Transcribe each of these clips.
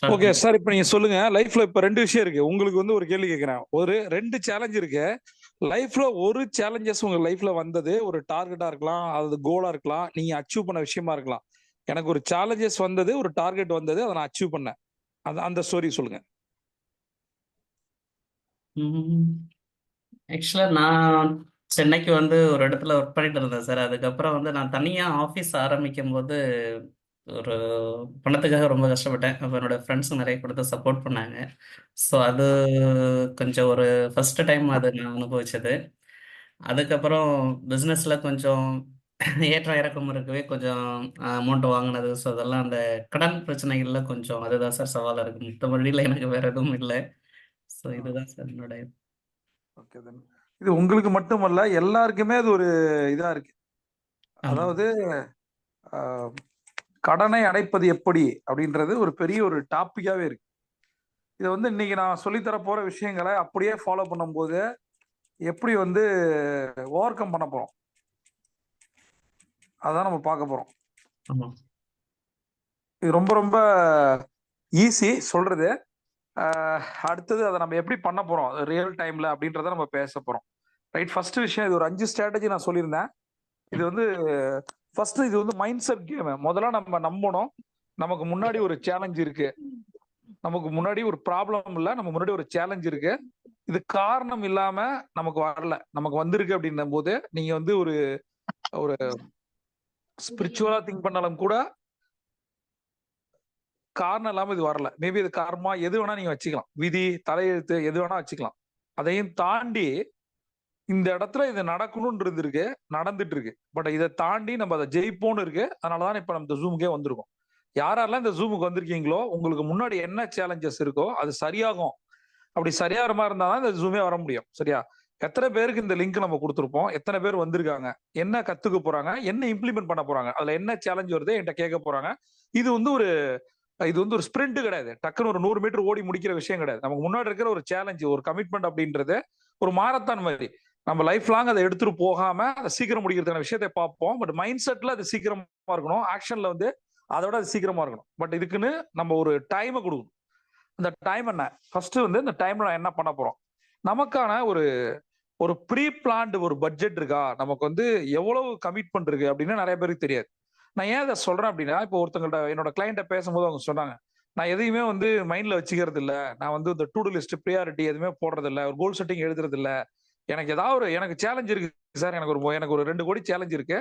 Start okay பண்ணுங்க. Sir, இப்ப நீங்க சொல்லுங்க. லைஃப்ல இப்ப ரெண்டு விஷயம் இருக்கு. உங்களுக்கு வந்து ஒரு கேள்வி கேட்கிறேன். ஒரு ரெண்டு சேலஞ்ச் இருக்கு. லைஃப்ல ஒரு சேலஞ்சஸ் உங்க லைஃப்ல வந்தது, ஒரு டார்கெட்டா இருக்கலாம், அது கோலா இருக்கலாம், நீங்க அச்சீவ் பண்ண விஷயமா இருக்கலாம். எனக்கு ஒரு சேலஞ்சஸ் வந்தது, ஒரு டார்கெட் வந்தது, அதை நான் அச்சீவ் பண்ணேன். அந்த ஸ்டோரி சொல்லுங்க. ஆக்சுவலா நான் சென்னைக்கு வந்து ஒரு இடத்துல ஒர்க் பண்ணிட்டு இருந்தேன் சார். அதுக்கப்புறம் வந்து நான் தனியா ஆஃபீஸ் ஆரம்பிக்கும் போது ஒரு பணத்துக்காக ரொம்ப கஷ்டப்பட்டேன். அப்போ என்னோட ஃப்ரெண்ட்ஸும் நிறைய கொடுத்து சப்போர்ட் பண்ணாங்க. ஸோ அது கொஞ்சம் ஒரு ஃபர்ஸ்ட் டைம் அது நான் அனுபவிச்சது. அதுக்கப்புறம் பிஸ்னஸ்ல கொஞ்சம் ஏற்ற இறக்கம் இருக்கவே கொஞ்சம் அமௌண்ட் வாங்கினது. ஸோ அதெல்லாம் அந்த கடன் பிரச்சனைகள்ல கொஞ்சம் அதுதான் சார் சவாலாக இருக்கு. மற்றபடியில் எனக்கு வேற எதுவும் இல்லை. ஸோ இதுதான் சார் என்னோட. Okay then. இது உங்களுக்கு மட்டுமல்ல, எல்லாருக்குமே அது ஒரு இதா இருக்கு. ஆமாம். அதாவது ஆஹ், கடனை அடைப்பது எப்படி அப்படின்றது ஒரு பெரிய ஒரு டாபிக்காவே இருக்கு. இதை வந்து இன்னைக்கு நான் சொல்லித்தர போற விஷயங்களை அப்படியே ஃபாலோ பண்ணும்போது எப்படி வந்து ஓவர் கம் பண்ண போறோம், அதான் நம்ம பார்க்க போறோம். ஆமாம். இது ரொம்ப ரொம்ப ஈஸி சொல்றது. அடுத்தது அதை நம்ம எப்படி பண்ண போறோம் ரியல் டைம்ல அப்படின்றத நம்ம பேச போறோம். ரைட், ஃபர்ஸ்ட் விஷயம், இது ஒரு 5 ஸ்ட்ராட்டஜி நான் சொல்லியிருந்தேன். இது வந்து ஃபர்ஸ்ட் இது வந்து மைண்ட் செட் கேம். முதல்ல நம்ம நம்பணும் நமக்கு முன்னாடி ஒரு சேலஞ்ச் இருக்கு, நமக்கு முன்னாடி ஒரு ப்ராப்ளம் இல்ல, நம்ம முன்னாடி ஒரு சேலஞ்ச் இருக்கு. இது காரணம் இல்லாம நமக்கு வரல, நமக்கு வந்திருக்கு அப்படின்னும் போது நீங்க வந்து ஒரு ஒரு ஸ்பிரிச்சுவலா திங்க் பண்ணாலும் கூட காரணம் இல்லாம இது வரல. மேபி இது கர்மா எது வேணா நீங்க வச்சுக்கலாம், விதி, தலையெழுத்து எது வேணா வச்சுக்கலாம். அதையும் தாண்டி இந்த இடத்துல இது நடக்கணும்ன்றது இருக்கு, நடந்துட்டு இருக்கு. பட் இதை தாண்டி நம்ம அதை ஜெயிப்போம்னு இருக்கு. அதனாலதான் இப்ப நம்ம இந்த ஜூமுக்கே வந்திருக்கோம். யாரெல்லாம் இந்த ஜூமுக்கு வந்திருக்கீங்களோ உங்களுக்கு முன்னாடி என்ன சேலஞ்சஸ் இருக்கோ அது சரியாகும். அப்படி சரியாகிற மாதிரி இருந்தாதான் இந்த ஜூமே வர முடியும். சரியா? எத்தனை பேருக்கு இந்த லிங்க் நம்ம கொடுத்துருப்போம், எத்தனை பேர் வந்திருக்காங்க, என்ன கத்துக்க போறாங்க, என்ன இம்ப்ளிமெண்ட் பண்ண போறாங்க, அதுல என்ன சேலஞ்ச் வருது என்கிட்ட கேட்க போறாங்க. இது வந்து ஒரு இது வந்து ஒரு ஸ்பிரிண்ட் கிடையாது, டக்குன்னு ஒரு 100 மீட்டர் ஓடி முடிக்கிற விஷயம் கிடையாது. நமக்கு முன்னாடி இருக்கிற ஒரு சேலஞ்சு, ஒரு கமிட்மெண்ட் அப்படின்றது ஒரு மாரத்தான் மாதிரி. நம்ம லைஃப் லாங் அதை எடுத்துட்டு போகாம அதை சீக்கிரம் முடிக்கிறதுக்கான விஷயத்தை பார்ப்போம். பட் மைண்ட் செட்ல அது சீக்கிரமா இருக்கணும், ஆக்ஷன்ல வந்து அதோட அது சீக்கிரமா இருக்கணும். பட் இதுக்குன்னு நம்ம ஒரு டைமை கொடுக்கணும். இந்த டைம் என்ன, ஃபர்ஸ்ட் வந்து இந்த டைம்ல என்ன பண்ண போறோம், நமக்கான ஒரு ஒரு ப்ரீ பிளான்டு ஒரு பட்ஜெட் இருக்கா, நமக்கு வந்து எவ்வளவு கமிட்மெண்ட் இருக்கு அப்படின்னு நிறைய பேருக்கு தெரியாது. நான் ஏன் அதை சொல்றேன் அப்படின்னா, இப்போ ஒருத்தங்கள்ட்ட என்னோட கிளைண்ட்ட பேசும்போது அவங்க சொன்னாங்க, நான் எதையுமே வந்து மைண்ட்ல வச்சுக்கிறது இல்ல, நான் வந்து இந்த டூ டூ லிஸ்ட் ப்ரியாரிட்டி எதுவுமே போடுறது இல்ல, ஒரு கோல் செட்டிங் எழுதுறது இல்ல, எனக்கு ஏதாவது ஒரு எனக்கு சேலஞ்ச் இருக்கு சார், எனக்கு ஒரு 2 கோடி சேலஞ்ச் இருக்கு,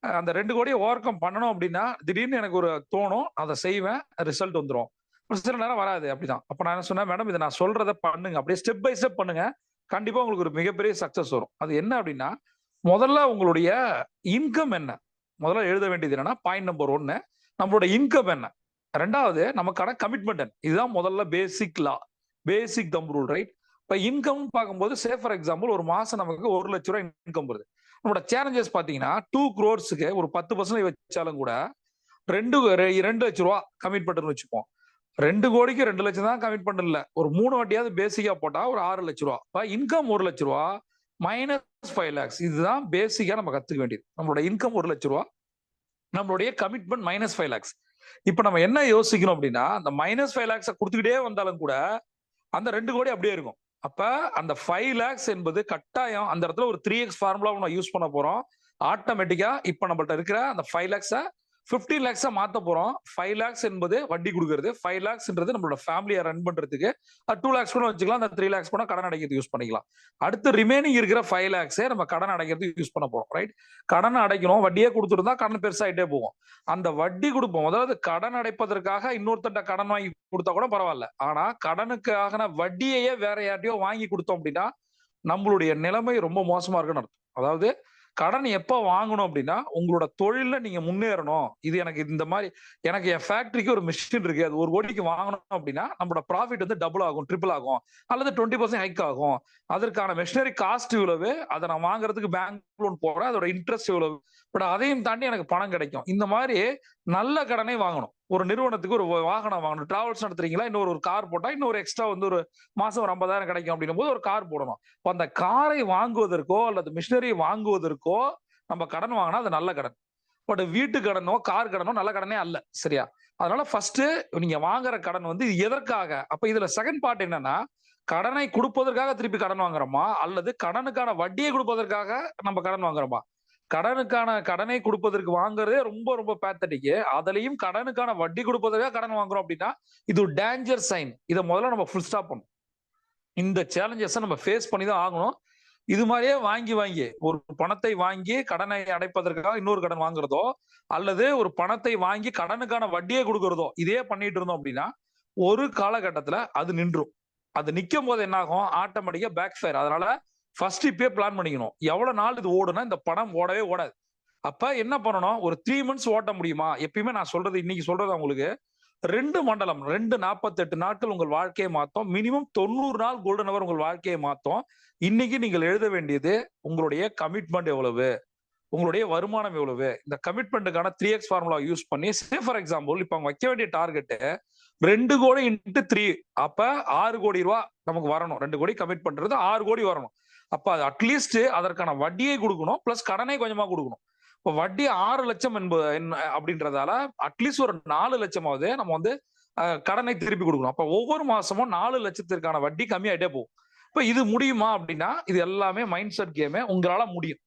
அந்த 2 கோடியை ஓவர் கம் பண்ணணும் அப்படின்னா திடீர்னு எனக்கு ஒரு தோணும், அதை செய்வேன், ரிசல்ட் வந்துடும். சில நேரம் வராது. அப்படிதான். அப்ப நான் என்ன சொன்னேன், மேடம் இதை நான் சொல்றதை பண்ணுங்க, அப்படியே ஸ்டெப் பை ஸ்டெப் பண்ணுங்க, கண்டிப்பா உங்களுக்கு ஒரு மிகப்பெரிய சக்சஸ் வரும். அது என்ன அப்படின்னா, முதல்ல உங்களுடைய இன்கம் என்ன, முதல்ல எழுத வேண்டியது என்னன்னா பாயிண்ட் நம்பர் 1 நம்மளோட இன்கம் என்ன, ரெண்டாவது நமக்கான கமிட்மெண்ட் என்ன. இதுதான் முதல்ல பேசிக் லா, பேசிக் தம் ரூல். ரைட்? இப்ப இன்கம் பார்க்கும்போது சே ஃபார் எக்ஸாம்பிள் ஒரு மாசம் நமக்கு 1,00,000 இன்கம் வருது. நம்மளோட சேலஞ்சஸ் பாத்தீங்கன்னா 2 crores ஒரு 10% வச்சாலும் கூட 2 லட்ச ரூபா கமிட் பண்றோம்னு வச்சுப்போம். 2 கோடிக்கு 2 லட்சம் தான் கமிட் பண்ணல, ஒரு 3 வட்டியாவது பேசிக்கா போட்டா ஒரு 6 லட்ச ரூபா. இன்கம் 1 லட்ச ரூபா மைனஸ் 5 lakhs. இதுதான் பேசிக்கா நம்ம கத்துக்க வேண்டியது. நம்மளோட இன்கம் 1 லட்ச ரூபா, நம்மளுடைய கமிட்மெண்ட் -5 lakhs. இப்ப நம்ம என்ன யோசிக்கணும் அப்படின்னா, அந்த -5 lakhs கொடுத்துக்கிட்டே வந்தாலும் கூட அந்த 2 கோடி அப்படியே இருக்கும். அப்ப அந்த 5 lakhs என்பது கட்டாயம் அந்த இடத்துல ஒரு 3x ஃபார்முலா நம்ம யூஸ் பண்ண போறோம். ஆட்டோமேட்டிக்கா இப்ப நம்மள்ட்ட இருக்கிற அந்த 5 lakhs 15 lakhs மாத்த போறோம். 5 lakhs என்பது வட்டி கொடுக்கிறது, 5 lakhsன்றது நம்மளோட ஃபேமிலியை ரன் பண்றதுக்கு. 2 lakhs கூட வச்சுக்கலாம், அந்த 3 lakhs கூட கடன் அடைக்கிறது யூஸ் பண்ணிக்கலாம். அடுத்து ரிமைனிங் இருக்கிற 5 lakhs நம்ம கடன் அடைக்கிறதுக்கு யூஸ் பண்ண போறோம். ரைட்? கடன் அடைக்கணும், வட்டியே கொடுத்துருந்தா கடன் பெருசாயிட்டே போகும். அந்த வட்டி கொடுப்போம், அதாவது கடன் அடைப்பதற்காக இன்னொருத்தட்ட கடன் வாங்கி கொடுத்தா கூட பரவாயில்ல, ஆனா கடனுக்காக வட்டியையே வேற யார்ட்டையோ வாங்கி கொடுத்தோம் அப்படின்னா நம்மளுடைய நிலைமை ரொம்ப மோசமா இருக்குன்னு அர்த்தம். அதாவது கடன் எப்ப வாங்கணும் அப்படின்னா, உங்களோட தொழில நீங்க முன்னேறணும். இது எனக்கு இந்த மாதிரி, எனக்கு என் ஃபேக்டரிக்கு ஒரு மிஷின் இருக்கு, அது 1 கோடிக்கு வாங்கணும் அப்படின்னா நம்மளோட ப்ராஃபிட் வந்து டபுள் ஆகும், ட்ரிபிள் ஆகும், அல்லது 20% ஹைக் ஆகும். அதற்கான மெஷினரி காஸ்ட் இவ்வளவு, அதை நான் வாங்குறதுக்கு பேங்க் லோன் போறேன், அதோட இன்ட்ரெஸ்ட் இவ்வளவு, பட் அதையும் தாண்டி எனக்கு பணம் கிடைக்கும். இந்த மாதிரி நல்ல கடனை வாங்கணும். ஒரு நிறுவனத்துக்கு ஒரு வாகனம் வாங்கணும், டிராவல்ஸ் நடத்துறீங்களா, இன்னொரு கார் போட்டா இன்னொரு எக்ஸ்ட்ரா வந்து ஒரு மாசம் ஒரு 50,000 கிடைக்கும் அப்படின்னும் போது ஒரு கார் போடணும். அந்த காரை வாங்குவதற்கோ அல்லது மிஷினரி வாங்குவதற்கோ நம்ம கடன் வாங்கினா அது நல்ல கடன். பட் வீட்டு கடனோ கார் கடனோ நல்ல கடனே அல்ல. சரியா? அதனால ஃபர்ஸ்ட் நீங்க வாங்குற கடன் வந்து இது எதற்காக? அப்ப இதுல செகண்ட் பார்ட் என்னன்னா, கடனை குடுப்பதற்காக திருப்பி கடன் வாங்குறோமா? அல்லது கடனுக்கான வட்டியை குடுப்பதற்காக நம்ம கடன் வாங்குறோமா? கடனை குடுப்பதற்கு வாங்குறதே ரொம்ப ரொம்ப பேத்தட்டிக். அதுலயும் கடனுக்கான வட்டி குடுப்பதற்காக கடன் வாங்குறோம் அப்படின்னா, இது ஒரு டேஞ்சர் சைன். இத முதல்ல நம்ம ஃபுல் ஸ்டாப் பண்ணணும். இந்த சேலஞ்சஸ நம்ம ஃபேஸ் பண்ணி தான் ஆகணும். இது மாதிரியே வாங்கி வாங்கி ஒரு பணத்தை வாங்கி கடனை அடைப்பதற்காக இன்னொரு கடன் வாங்குறதோ, அல்லது ஒரு பணத்தை வாங்கி கடனுக்கான வட்டியை குடுக்குறதோ, இதே பண்ணிட்டு இருந்தோம் அப்படின்னா, ஒரு காலகட்டத்துல அது நின்றும். அது நிக்கும்போது என்ன ஆகும்? ஆட்டோமேட்டிக்கா பேக் ஃபயர். அதனால ஃபர்ஸ்ட் இப்பயே பிளான் பண்ணிக்கணும். எவ்வளவு நாள் இது ஓடுனா இந்த பணம் ஓடவே ஓடாது. அப்ப என்ன பண்ணணும்? ஒரு 3 மந்த்ஸ் ஓட்ட முடியுமா? எப்பயுமே நான் சொல்றது இன்னைக்கு சொல்றது உங்களுக்கு 2 மண்டலம் 2 48 நாட்கள் உங்கள் வாழ்க்கையை மாத்தும். மினிமம் 90 நாள் கோல்டன் ஹவர் உங்கள் வாழ்க்கையை மாத்தும். இன்னைக்கு நீங்கள் எழுத வேண்டியது உங்களுடைய கமிட்மெண்ட் எவ்வளவு? உங்களுடைய வருமானம் எவ்வளவு? இந்த கமிட்மெண்ட்டுக்கான 3x ஃபார்முலா யூஸ் பண்ணி ஃபார் எக்ஸாம்பிள் இப்ப அவங்க வைக்க வேண்டிய டார்கெட் 2 கோடி இன்டு 3 அப்ப 6 கோடி ரூபாய் நமக்கு வரணும். 2 கோடி கமிட் பண்றது 6 கோடி வரணும். அப்ப அட்லீஸ்ட் அதற்கான வட்டியை கொடுக்கணும் பிளஸ் கடனை கொஞ்சமா கொடுக்கணும். இப்ப வட்டி 6 லட்சம் அப்படின்றதால அட்லீஸ்ட் ஒரு 4 லட்சமாவது நம்ம வந்து கடனை திருப்பி கொடுக்கணும். அப்ப ஒவ்வொரு மாசமும் 4 லட்சத்திற்கான வட்டி கம்மியாயிட்டே போகும். இப்ப இது முடியுமா அப்படின்னா இது எல்லாமே மைண்ட் செட் கேம். உங்களால முடியும்.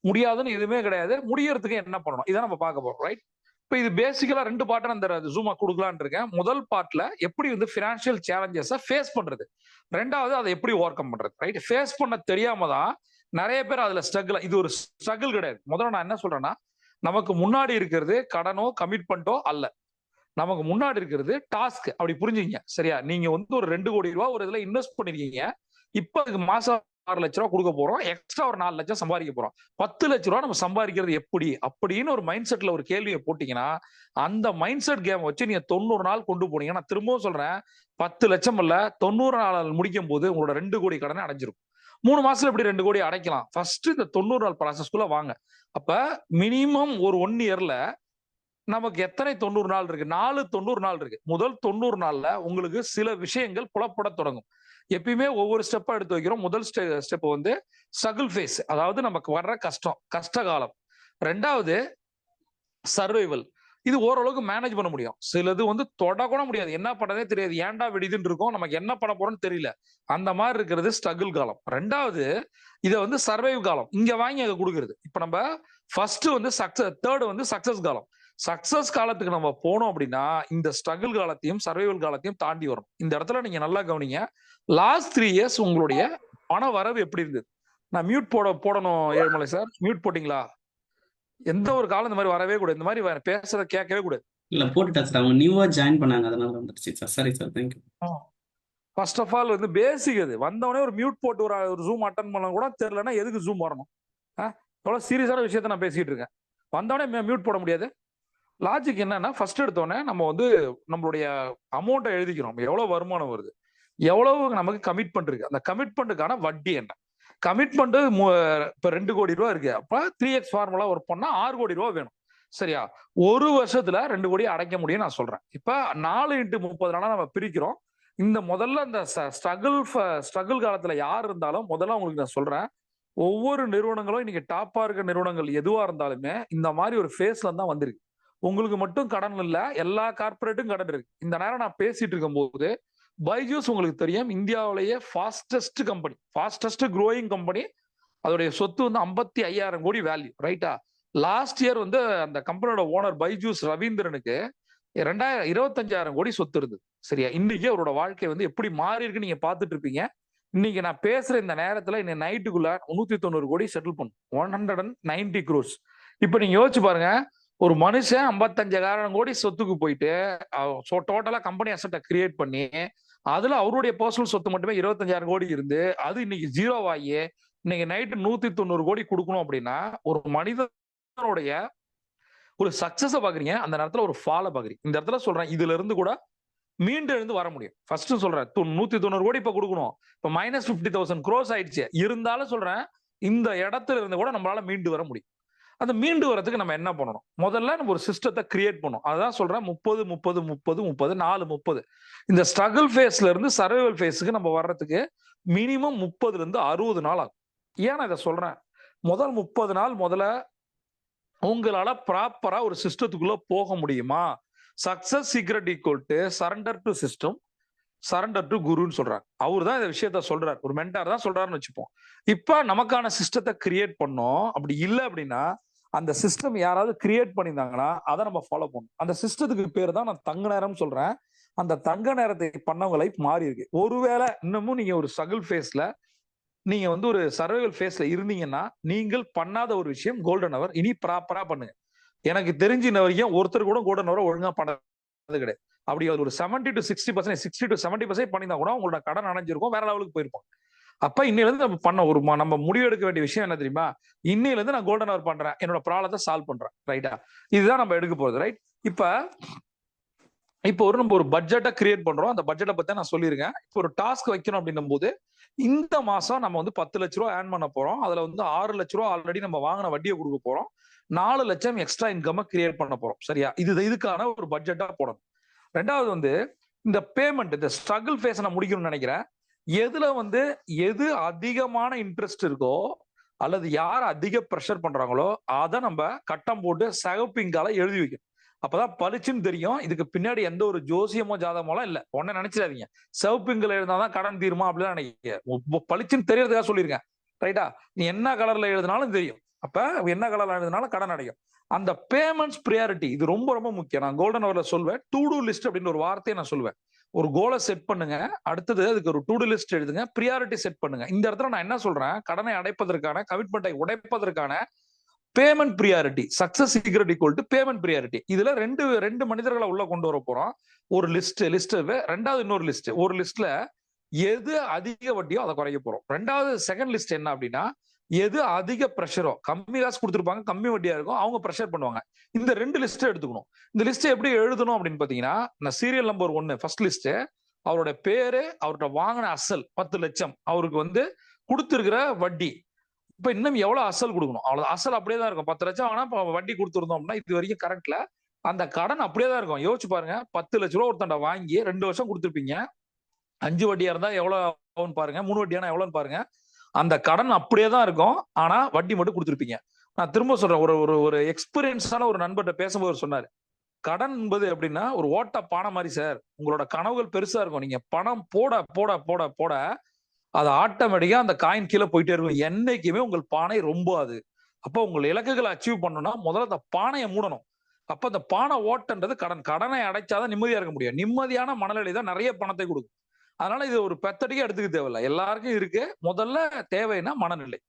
முடியாதுன்னு எதுவுமே கிடையாது. முடியறதுக்கு என்ன பண்ணணும் இதை நம்ம பார்க்க போறோம். ரைட். இப்ப இது பேசிக்கலா 2 பார்ட் அந்த ஜூமா கொடுக்கலான்னு இருக்கேன். முதல் பார்ட்ல எப்படி வந்து பினான்சியல் சேலஞ்சஸ ஃபேஸ் பண்றது, ரெண்டாவது அதை எப்படி ஓவர் கம் பண்றது. ரைட். ஃபேஸ் பண்ண தெரியாம தான் நிறைய பேர் அதுல ஸ்ட்ரகிள். இது ஒரு ஸ்ட்ரகிள் கிடையாது. முதல்ல நான் என்ன சொல்றேன்னா, நமக்கு முன்னாடி இருக்கிறது கடனோ கமிட்மெண்ட்டோ அல்ல. நமக்கு முன்னாடி இருக்கிறது டாஸ்க். அப்படி புரிஞ்சுங்க. சரியா? நீங்க வந்து ஒரு 2 கோடி ரூபாய் ஒரு இதுல இன்வெஸ்ட் பண்ணிருக்கீங்க. இப்ப அதுக்கு மாசம் 6 லட்ச ரூபாய் கொடுக்க போறோம். எக்ஸ்ட்ரா ஒரு 4 லட்சம் சம்பாதிக்க போறோம். 10 லட்ச ரூபாய் நம்ம சம்பாதிக்கிறது எப்படி அப்படின்னு ஒரு மைண்ட் செட்ல ஒரு கேள்வியை போட்டீங்கன்னா, அந்த மைண்ட் செட் கேம் வச்சு நீங்க 90 நாள் கொண்டு போனீங்க. நான் திரும்பவும் சொல்றேன், 10 லட்சம் இல்ல 90 நாள் முடிக்கும் போது உங்களோட 2 கோடி கடனை அடைஞ்சிரும். 3 மாசத்துல எப்படி 2 கோடி அடைக்கலாம்? ஃபர்ஸ்ட் இந்த 90 நாள் ப்ராசஸ்க்குள்ள வாங்க. அப்ப மினிமம் ஒரு 1 இயர்ல நமக்கு எத்தனை 90 நாள் இருக்கு? 4 90 நாள் இருக்கு. முதல் 90 நாள்ல உங்களுக்கு சில விஷயங்கள் புலப்பட தொடங்கும். எப்பயுமே ஒவ்வொரு ஸ்டெப்பா எடுத்து வைக்கிறோம். முதல் ஸ்டெப் வந்து ஸ்ட்ரகிள் ஃபேஸ், அதாவது நமக்கு வர்ற கஷ்டம், கஷ்ட காலம். 2வது சர்வைவல். இது ஓரளவுக்கு மேனேஜ் பண்ண முடியும். சிலது வந்து தொட கூட முடியாது. என்ன பண்றதே தெரியாது. ஏன்டா வெடிதுன்னு இருக்கும். நமக்கு என்ன பண்ண போறோம்னு தெரியல. அந்த மாதிரி இருக்கிறது ஸ்ட்ரகிள் காலம். 2வது இத வந்து சர்வைவ் காலம். இங்க வாங்கி அதை கொடுக்கிறது. இப்ப நம்ம ஃபர்ஸ்ட் வந்து சக்சஸ், தேர்ட் வந்து சக்சஸ் காலம். சக்சஸ் காலத்துக்கு நம்ம போனோம் அப்படின்னா இந்த ஸ்ட்ரகிள் காலத்தையும் சர்வைவல் காலத்தையும் தாண்டி வரும். இந்த இடத்துல நீங்க நல்லா கவனிங்க. லாஸ்ட் 3 இயர்ஸ் உங்களுடைய பண வரவு எப்படி இருந்தது? நான் மியூட் போடணும் ஏழுமலை சார். மியூட் போட்டீங்களா? எந்த ஒரு காலம் இந்த மாதிரி வரவே கூடாது. இந்த மாதிரி பேசுறத கேட்கவே கூடாது. இல்ல போட்டுட்டேன் சார். அவங்க நியூவா ஜாயின் பண்ணாங்க, அதனால வந்துருச்சு சார். சரி sir, thank you. First of all வந்து பேசிக் அது. வந்தவொடனே ஒரு மியூட் போட்டு ஒரு ஜூம் அட்டன் பண்ண கூட தெரியலன்னா எதுக்கு ஜூம் வரணும்? எவ்வளவு சீரியஸான விஷயத்த நான் பேசிட்டு இருக்கேன். வந்தவொடனே மியூட் போட முடியாது. லாஜிக் என்னன்னா, ஃபர்ஸ்ட் எடுத்தோடனே நம்ம வந்து நம்மளுடைய அமௌண்ட்டை எழுதிக்கிறோம். எவ்வளவு வருமானம் வருது, எவ்வளவு நமக்கு கமிட்மெண்ட் இருக்கு, அந்த கமிட்மெண்ட்டுக்கான வட்டி என்ன. கமிட்மெண்ட் இப்ப 2 கோடி ரூபாய் இருக்கு. அப்ப 3x ஃபார்முலா ஒர்க் பண்ணா 6 கோடி ரூபாய் வேணும். சரியா? ஒரு வருஷத்துல 2 கோடி அடைக்க முடியும் நான் சொல்றேன். இப்ப 4 × 30 நாளா நம்ம பிரிக்கிறோம். இந்த முதல்ல இந்த ஸ்ட்ரகிள் காலத்துல யார் இருந்தாலும் முதல்ல உங்களுக்கு நான் சொல்றேன், ஒவ்வொரு நிறுவனங்களும் இன்னைக்கு டாப்பா இருக்க நிறுவனங்கள் எதுவா இருந்தாலுமே இந்த மாதிரி ஒரு ஃபேஸ்ல தான் வந்திருக்கு. உங்களுக்கு மட்டும் கடன் இல்ல, எல்லா கார்பரேட்டும் கடன் இருக்கு. இந்த நேரம் நான் பேசிட்டு இருக்கும் போது பைஜூஸ் உங்களுக்கு தெரியும், இந்தியாவிலேயே fastest company, fastest growing company. அதோடைய சொத்து வந்து 55,000 கோடி வேல்யூ. ரைட்டா? லாஸ்ட் இயர் வந்து அந்த கம்பெனியோட ஓனர் பைஜூஸ் ரவீந்திரனுக்கு 25,000 கோடி சொத்து இருந்தது. சரியா? இன்னைக்கு அவரோட வாழ்க்கை வந்து எப்படி மாறி இருக்கு நீங்க பாத்துட்டு இருப்பீங்க. இன்னைக்கு நான் பேசுற இந்த நேரத்துல இன்னைக்கு நைட்டுக்குள்ள 190 கோடி செட்டில் பண்ணும். 190 crores. இப்ப நீங்க யோசிச்சு பாருங்க, ஒரு மனுஷன் 55,000 கோடி சொத்துக்கு போயிட்டு டோட்டலா கம்பெனி அசெட்டை கிரியேட் பண்ணி அதுல அவருடைய பர்சனல் சொத்து மட்டுமே 25,000 கோடி இருந்து அது இன்னைக்கு ஜீரோவாகி இன்னைக்கு நைட்டு 190 கோடி கொடுக்கணும் அப்படின்னா ஒரு மனிதனுடைய ஒரு சக்சஸ பாக்குறீங்க, அந்த நேரத்துல ஒரு ஃபால பாக்குறீங்க. இந்த இடத்துல சொல்றேன், இதுல இருந்து கூட மீண்டு எழுந்து வர முடியும். ஃபர்ஸ்ட் சொல்றேன் 190 கோடி இப்ப கொடுக்கணும். இப்ப -50,000 crores ஆயிடுச்சு. இருந்தாலும் சொல்றேன், இந்த இடத்துல இருந்து கூட நம்மளால மீண்டு வர முடியும். அந்த மீண்டு வரதுக்கு நம்ம என்ன பண்ணணும்? முதல்ல நம்ம ஒரு சிஸ்டத்தை கிரியேட் பண்ணணும். அதான் சொல்றேன் 30 30 30 30 4 30. இந்த ஸ்ட்ரகிள் ஃபேஸ்ல இருந்து சர்வைவல் ஃபேஸுக்கு நம்ம வர்றதுக்கு மினிமம் 30ல இருந்து 60 நாள் ஆகும். ஏன் நான் இதை சொல்றேன்? முதல் 30 நாள் முதல்ல உங்களால ப்ராப்பரா ஒரு சிஸ்டத்துக்குள்ள போக முடியுமா? Success secret equal to surrender to system, surrender to குருன்னு சொல்றாங்க. அவர் தான் இந்த விஷயத்த சொல்றாரு, ஒரு மென்டார் தான் சொல்றாருன்னு வச்சுப்போம். இப்ப நமக்கான சிஸ்டத்தை கிரியேட் பண்ணோம். அப்படி இல்லை அப்படின்னா அந்த சிஸ்டம் யாராவது கிரியேட் பண்ணியிருந்தாங்கன்னா அதை நம்ம ஃபாலோ பண்ணணும். அந்த சிஸ்டத்துக்கு பேர் தான் நான் தங்க நேரம் சொல்றேன். அந்த தங்க நேரத்தை பண்ணவங்க லைஃப் மாறி இருக்கு. ஒருவேளை இன்னமும் நீங்க ஒரு ஸ்ட்ரகிள் ஃபேஸ்ல, நீங்க வந்து ஒரு சர்வைவல் ஃபேஸ்ல இருந்தீங்கன்னா, நீங்கள் பண்ணாத ஒரு விஷயம் கோல்டன் அவர் இனி ப்ராப்பரா பண்ணுங்க. எனக்கு தெரிஞ்ச இன்ன வரைக்கும் ஒருத்தர் கூட கோல்டன் அவர் ஒழுங்கா பண்ணது கிடையாது. அப்படி அது ஒரு 70 to 60%, 60 to 70% பண்ணியிருந்தா கூட உங்களோட கடன் அடைஞ்சிருக்கும், வேற லெவலுக்கு போயிருப்போம். அப்ப இன்னையில இருந்து நம்ம பண்ண ஒரு நம்ம முடிவு எடுக்க வேண்டிய விஷயம் என்ன தெரியுமா? இன்னையில இருந்து நான் கோல்டன் அவர் பண்றேன், என்னோட ப்ராப்ளத்தை சால்வ் பண்றேன். ரைட்டா? இதுதான் நம்ம எடுக்க போறது. ரைட்? இப்போ நம்ம ஒரு பட்ஜெட்டை கிரியேட் பண்றோம். அந்த பட்ஜெட்டை பத்தி நான் சொல்லியிருக்கேன். இப்போ ஒரு டாஸ்க் வைக்கணும் அப்படின்னும் போது இந்த மாசம் நம்ம வந்து 10 லட்ச ரூபா ஏர்ன் பண்ண போறோம். அதுல வந்து 6 லட்ச ரூபா ஆல்ரெடி நம்ம வாங்கின வட்டியை கொடுக்க போறோம். 4 லட்சம் எக்ஸ்ட்ரா இன்கம் கிரியேட் பண்ண போறோம். சரியா? இதுக்கான ஒரு பட்ஜெட்டா போடணும். ரெண்டாவது வந்து இந்த பேமெண்ட், இந்த ஸ்ட்ரகிள் ஃபேஸ் நான் முடிக்கணும்னு நினைக்கிறேன். எதுல வந்து எது அதிகமான இன்ட்ரெஸ்ட் இருக்கோ அல்லது யார் அதிக ப்ரெஷர் பண்றாங்களோ அதை நம்ம கட்டம் போட்டு சகப்பிங்கால எழுதி வைக்கணும். அப்பதான் பளிச்சுன்னு தெரியும். இதுக்கு பின்னாடி எந்த ஒரு ஜோசியமோ ஜாதகமோ இல்ல. ஒன்ன நினைச்சிடாதீங்க சிவப்பிங்கல எழுதினாதான் கடன் தீருமா அப்படிலாம் நினைக்க. பளிச்சுன்னு தெரியறதுக்காக சொல்லியிருக்கேன். ரைட்டா? நீ என்ன கலர்ல எழுதினாலும் தெரியும். அப்ப என்ன கலர்ல எழுதினாலும் கடன் அடையும். அந்த பேமெண்ட்ஸ் ப்ரியாரிட்டி இது ரொம்ப ரொம்ப முக்கியம். நான் கோல்டன் அவர்ல சொல்வேன், டு டூ லிஸ்ட் அப்படின்னு ஒரு வார்த்தையை நான் சொல்லுவேன். ஒரு கோலை செட் பண்ணுங்க, அடுத்தது அதுக்கு ஒரு டு டூ லிஸ்ட் எழுதுங்க, ப்ரியாரிட்டி செட் பண்ணுங்க. இந்த இடத்துல நான் என்ன சொல்றேன், கடனை அடைப்பதற்கான, கமிட்மெண்ட்டை உடைப்பதற்கான payment priority, success secret equal to payment priority. இதுல ரெண்டு மனிதர்களை உள்ள கொண்டு வர போறோம். ஒரு லிஸ்ட், ரெண்டாவது இன்னொரு லிஸ்ட். ஒரு லிஸ்ட்ல எது அதிக வட்டியோ அதை குறைக்க போறோம். ரெண்டாவது செகண்ட் லிஸ்ட் என்ன அப்படின்னா, எது அதிக ப்ரெஷரோ, கம்மி காசு கொடுத்துருப்பாங்க, கம்மி வட்டியா இருக்கும், அவங்க ப்ரெஷர் பண்ணுவாங்க. இந்த ரெண்டு லிஸ்ட் எடுத்துக்கணும். இந்த லிஸ்ட் எப்படி எழுதணும் அப்படின்னு பாத்தீங்கன்னா, நான் சீரியல் நம்பர் 1 ஃபர்ஸ்ட் லிஸ்ட், அவரோட பேரு, அவர்கிட்ட வாங்கின அசல் 10 லட்சம், அவருக்கு வந்து கொடுத்திருக்கிற வட்டி, இப்ப இன்னும் எவ்வளவு அசல் கொடுக்கணும், அவ்வளவு அசல் அப்படியே தான் இருக்கும். 10 லட்சம் ஆனா வட்டி கொடுத்துருந்தோம் அப்படின்னா இது வரைக்கும் கரண்ட்ல அந்த கடன் அப்படியே தான் இருக்கும். யோசிச்சு பாருங்க, 10 லட்ச ரூபா ஒருத்தண்ட வாங்கி 2 வருஷம் கொடுத்துருப்பீங்க. 5 வட்டியா இருந்தா எவ்வளவு ஆகும்னு பாருங்க, 3 வட்டியானா எவ்வளவுன்னு பாருங்க. அந்த கடன் அப்படியே தான் இருக்கும், ஆனா வட்டி மட்டும் கொடுத்துருப்பீங்க. நான் திரும்ப சொல்றேன், ஒரு ஒரு ஒரு எக்ஸ்பீரியன்ஸான ஒரு நண்பர்கிட்ட பேசும்போது சொன்னாரு, கடன் என்பது எப்படின்னா ஒரு ஓட்ட பானை மாதிரி சார். உங்களோட கனவுகள் பெருசா இருக்கும், நீங்க பணம் போட போட போட போட அது ஆட்டோமேட்டிக்கா அந்த காயின் கீழே போயிட்டே இருக்கும். என்னைக்குமே உங்கள் பானை ரொம்பாது. அப்ப உங்கள் இலக்குகளை அச்சீவ் பண்ணணும்னா முதல்ல அந்த பானையை மூடணும். அப்ப அந்த பானை ஓட்டன்றது கடனை அடைச்சாதான் நிம்மதியா இருக்க முடியும். நிம்மதியான மனநிலை தான் நிறைய பணத்தை கொடுக்கும். அதனால இது ஒரு பெத்தடிக்கா எடுத்துக்க தேவையில்லை, எல்லாருக்கும் இருக்கு. முதல்ல தேவைன்னா மனநிலை.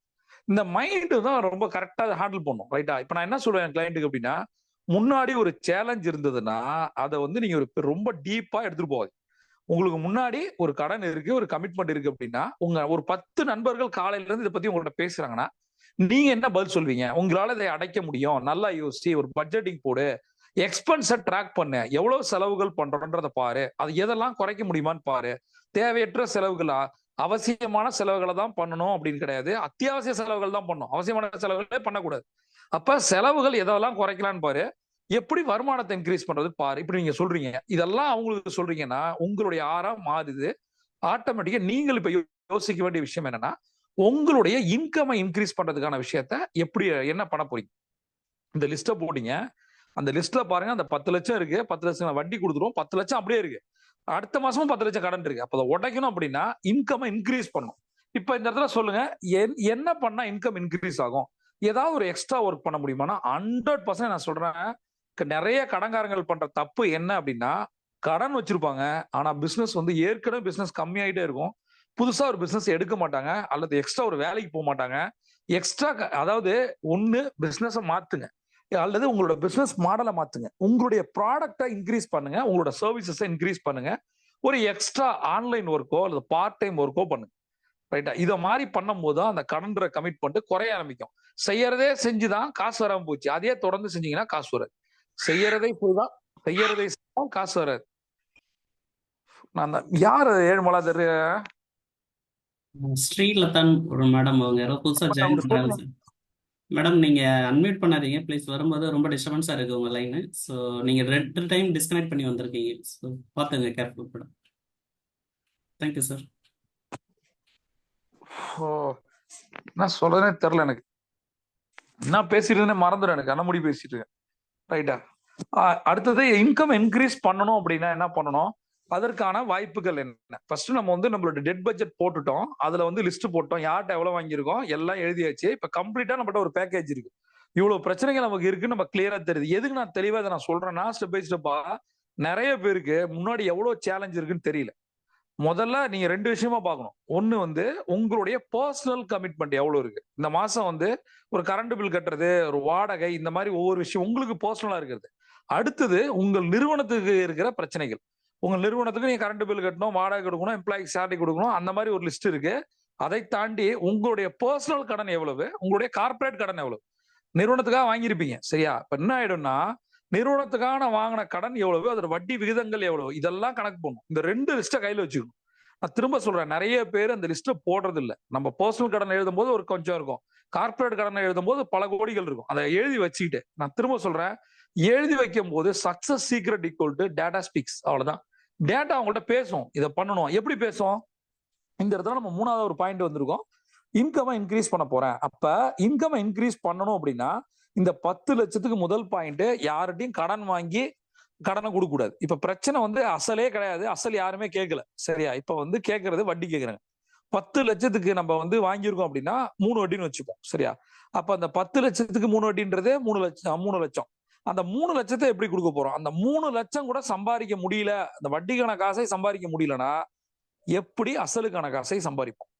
இந்த மைண்ட் தான் ரொம்ப கரெக்டா ஹேண்டில் பண்ணும். ரைட்டா? இப்ப நான் என்ன சொல்றேன் கிளைண்ட்டுக்கு அப்படின்னா, முன்னாடி ஒரு சேலஞ்ச் இருந்ததுன்னா அதை வந்து நீங்க ரொம்ப டீப்பா எடுத்துட்டு போவாது. உங்களுக்கு முன்னாடி ஒரு கடன் இருக்கு, ஒரு கமிட்மெண்ட் இருக்கு அப்படின்னா, உங்க ஒரு 10 நண்பர்கள் காலையில இருந்து இதை பத்தி உங்கள்ட்ட பேசுறாங்கன்னா நீங்க என்ன பதில் சொல்வீங்க? உங்களால இதை அடைக்க முடியும், நல்லா யோசி, ஒரு பட்ஜெட்டிங் போடு, எக்ஸ்பென்ஸை ட்ராக் பண்ணு, எவ்வளவு செலவுகள் பண்றோன்றத பாரு, அது எதெல்லாம் குறைக்க முடியுமான்னு பாரு. தேவையற்ற செலவுகளா, அவசியமான செலவுகளை தான் பண்ணணும் அப்படின்னு கிடையாது, அத்தியாவசிய செலவுகள் தான் பண்ணணும், அவசியமான செலவுகளே பண்ணக்கூடாது. அப்ப செலவுகள் எதெல்லாம் குறைக்கலான்னு பாரு, எப்படி வருமானத்தை இன்க்ரீஸ் பண்றது பாரு. இப்படி நீங்க சொல்றீங்க, இதெல்லாம் அவங்களுக்கு சொல்றீங்கன்னா உங்களுடைய ஆறாம் மாறுது. ஆட்டோமேட்டிக்கா நீங்கள் இப்ப யோசிக்க வேண்டிய விஷயம் என்னன்னா, உங்களுடைய இன்கம் இன்க்ரீஸ் பண்றதுக்கான விஷயத்த எப்படி என்ன பண்ண போறீங்க. இந்த லிஸ்ட போட்டீங்க, அந்த லிஸ்ட்ல பாருங்க, அந்த 10 லட்சம் இருக்கு, 10 லட்சம் வட்டி கொடுத்துரும், 10 லட்சம் அப்படியே இருக்கு, அடுத்த மாசமும் 10 லட்சம் கடன் இருக்கு. அப்ப அதை உடைக்கணும் அப்படின்னா இன்கம் இன்க்ரீஸ் பண்ணணும். இப்ப இந்த இடத்துல சொல்லுங்க, என்ன பண்ணா இன்கம் இன்க்ரீஸ் ஆகும்? ஏதாவது ஒரு எக்ஸ்ட்ரா ஒர்க் பண்ண முடியுமானா 100% நான் சொல்றேன். நிறைய கடன்காரங்கள் பண்ற தப்பு என்ன அப்படின்னா, கடன் வச்சிருப்பாங்க, ஆனா பிசினஸ் வந்து ஏற்கனவே பிசினஸ் கம்மியாயிட்டே இருக்கும், புதுசா ஒரு பிசினஸ் எடுக்க மாட்டாங்க, அல்லது எக்ஸ்ட்ரா ஒரு வேலைக்கு போக மாட்டாங்க. எக்ஸ்ட்ரா அதாவது ஒண்ணு பிசினஸ் மாத்துங்க, அல்லது உங்களோட பிசினஸ் மாடலை மாத்துங்க, உங்களுடைய ப்ராடக்டை இன்க்ரீஸ் பண்ணுங்க, உங்களோட சர்வீசஸை இன்க்ரீஸ் பண்ணுங்க, ஒரு எக்ஸ்ட்ரா ஆன்லைன் ஒர்க்கோ அல்லது பார்ட் டைம் ஒர்க்கோ பண்ணுங்க. ரைட்டா? இதை மாதிரி பண்ணும் போது அந்த கடன்ற கமிட்மெண்ட் குறைய ஆரம்பிக்கும். செய்யறதே செஞ்சுதான் காசு வராம போச்சு, அதே தொடர்ந்து செஞ்சீங்கன்னா காசு வராது. செய்யறதை செய்தான் காசு வராது. நான் யாரு ஏழுமலா தெரு ஸ்ரீலதன் ஒரு மேடம், அவங்க யாரோ புதுசா ஜாயின் பண்ணாங்க சொல்லுங்க. சார். மேடம் நீங்க அன்மியூட் பண்ணாதீங்க ப்ளீஸ், வரும்போது ரொம்ப டிஸ்டர்பன்ஸா இருக்கு உங்க லைனு. ஸோ நீங்க 2 டைம் டிஸ்கனெக்ட் பண்ணி வந்திருக்கீங்க. ஸோ பார்த்துங்க, கேர்ஃபுல் மேடம். Thank you sir. என்ன சொல்றதுனே தெரியல எனக்கு, என்ன பேசிட்டு மறந்துடும் எனக்கு, அண்ணமுடி பேசிட்டு இருக்கேன். ரைட்டா? அடுத்தது இன்கம் இன்க்ரீஸ் பண்ணணும் அப்படின்னா என்ன பண்ணணும், அதற்கான வாய்ப்புகள் என்ன? ஃபர்ஸ்ட் நம்ம வந்து நம்மளோட டெட் பட்ஜெட் போட்டுட்டோம், அதுல வந்து லிஸ்ட் போட்டோம், யார்கிட்ட எவ்வளவு வாங்கியிருக்கோம் எல்லாம் எழுதியாச்சு. இப்ப கம்ப்ளீட்டா நம்மகிட்ட ஒரு பேக்கேஜ் இருக்கு, இவ்வளவு பிரச்சனைகள் நமக்கு இருக்குன்னு நம்ம கிளியரா தெரியுது. எதுக்கு நான் தெளிவா இதை நான் சொல்றேன்னா, ஸ்டெப் பை ஸ்டெப்பா நிறைய பேருக்கு முன்னாடி எவ்வளவு சேலஞ்ச் இருக்குன்னு தெரியல. முதல்ல நீங்க ரெண்டு விஷயமா பார்க்கணும். ஒண்ணு வந்து உங்களுடைய பர்சனல் கமிட்மெண்ட் எவ்வளவு இருக்கு. இந்த மாசம் வந்து ஒரு கரண்ட் பில் கட்டுறது, ஒரு வாடகை, இந்த மாதிரி ஒவ்வொரு விஷயம் உங்களுக்கு பர்சனலா இருக்கிறது. அடுத்தது உங்கள் நிறுவனத்துக்கு இருக்கிற பிரச்சனைகள். உங்க நிறுவனத்துக்கு நீங்க கரண்ட் பில் கட்டணும், வாடகை கொடுக்கணும், எம்ப்ளாய்க்கு சேலரி கொடுக்கணும், அந்த மாதிரி ஒரு லிஸ்ட் இருக்கு. அதை தாண்டி உங்களுடைய பர்சனல் கடன் எவ்வளவு, உங்களுடைய கார்ப்பரேட் கடன் எவ்வளவு. நிறுவனத்துக்காக வாங்கியிருப்பீங்க, சரியா? இப்ப என்ன ஆயிடும்னா, நிறுவனத்துக்கான வாங்கின கடன் எவ்வளவு, அதோட வட்டி விகிதங்கள் எவ்வளவு, இதெல்லாம் கணக்கு பண்ணும். இந்த ரெண்டு லிஸ்ட்டை கையில வச்சுக்கணும். நான் திரும்ப சொல்றேன், நிறைய பேர் அந்த லிஸ்ட்டை போடுறது இல்ல. நம்ம பர்சனல் கடன் எழுதும் போது ஒரு கொஞ்சம் இருக்கும், கார்ப்பரேட் கடன் எழுதும் போது பல கோடிகள் இருக்கும். அதை எழுதி வச்சுக்கிட்டு நான் திரும்ப சொல்றேன், எழுதி வைக்கும் போது success secret equal to data speaks. அவ்வளவுதான். டேட்டா அவங்கள்ட்ட பேசும், இதை பண்ணணும். எப்படி பேசும்? இந்த இடத்துல நம்ம மூணாவது ஒரு பாயிண்ட் வந்திருக்கோம், இன்கம் இன்க்ரீஸ் பண்ண போறேன். அப்ப இன்கம் இன்க்ரீஸ் பண்ணணும் அப்படின்னா இந்த 10 லட்சத்துக்கு முதல் பாயிண்ட், யார்கிட்டையும் கடன் வாங்கி கடனை கொடுக்க கூடாது. இப்ப பிரச்சனை வந்து அசலே கிடையாது, அசல் யாருமே கேட்கல, சரியா? இப்ப வந்து கேட்கறது வட்டி கேட்கறாங்க. 10 லட்சத்துக்கு நம்ம வந்து வாங்கியிருக்கோம் அப்படின்னா 3 வட்டின்னு வச்சுப்போம், சரியா? அப்ப அந்த 10 லட்சத்துக்கு 3 வட்டின்றது 3 லட்சம். அந்த 3 லட்சத்தை எப்படி கொடுக்க போறோம்? அந்த 3 லட்சம் கூட சம்பாதிக்க முடியல, அந்த வட்டிக்கான காசை சம்பாதிக்க முடியலன்னா எப்படி அசலுக்கான காசை சம்பாதிப்போம்?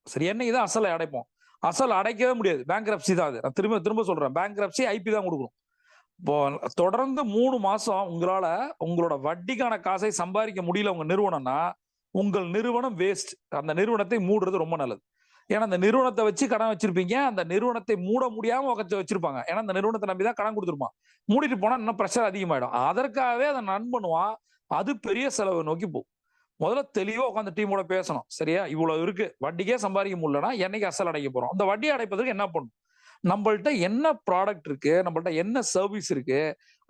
சரி, என்னைக்குதான் அசலை அடைப்போம்? அசல் அடைக்கவே முடியாது, பேங்க்ரப்சி தான் அது. நான் திரும்ப திரும்ப சொல்றேன், பேங்க்ரப்சி ஐபி தான் கொடுக்கணும். இப்போ தொடர்ந்து 3 மாசம் உங்களால உங்களோட வட்டிக்கான காசை சம்பாதிக்க முடியல உங்க நிறுவனம்னா, உங்கள் நிறுவனம் வேஸ்ட். அந்த நிறுவனத்தை மூடுறது ரொம்ப நல்லது. ஏன்னா அந்த நிறுவனத்தை வச்சு கடன் வச்சிருப்பீங்க, அந்த நிறுவனத்தை மூட முடியாம வச்சிருப்பாங்க. ஏன்னா அந்த நிறுவனத்தை நம்பிதான் கடன் கொடுத்துருப்பான். மூடிட்டு போனா இன்னும் பிரஷர் அதிகமாயிடும். அதற்காகவே அதை நன் பண்ணுவான், அது பெரிய செலவு நோக்கி போகும். முதல்ல தெளிவா உட்காந்து டீமோட பேசணும், சரியா? இவ்வளவு இருக்கு, வட்டிக்கே சம்பாதிக்க முடியலன்னா என்னைக்கு அசல் அடைக்க போறோம்? அந்த வட்டி அடைப்பதற்கு என்ன பண்ணும்? நம்மள்ட்ட என்ன ப்ராடக்ட் இருக்கு, நம்மள்ட்ட என்ன சர்வீஸ் இருக்கு,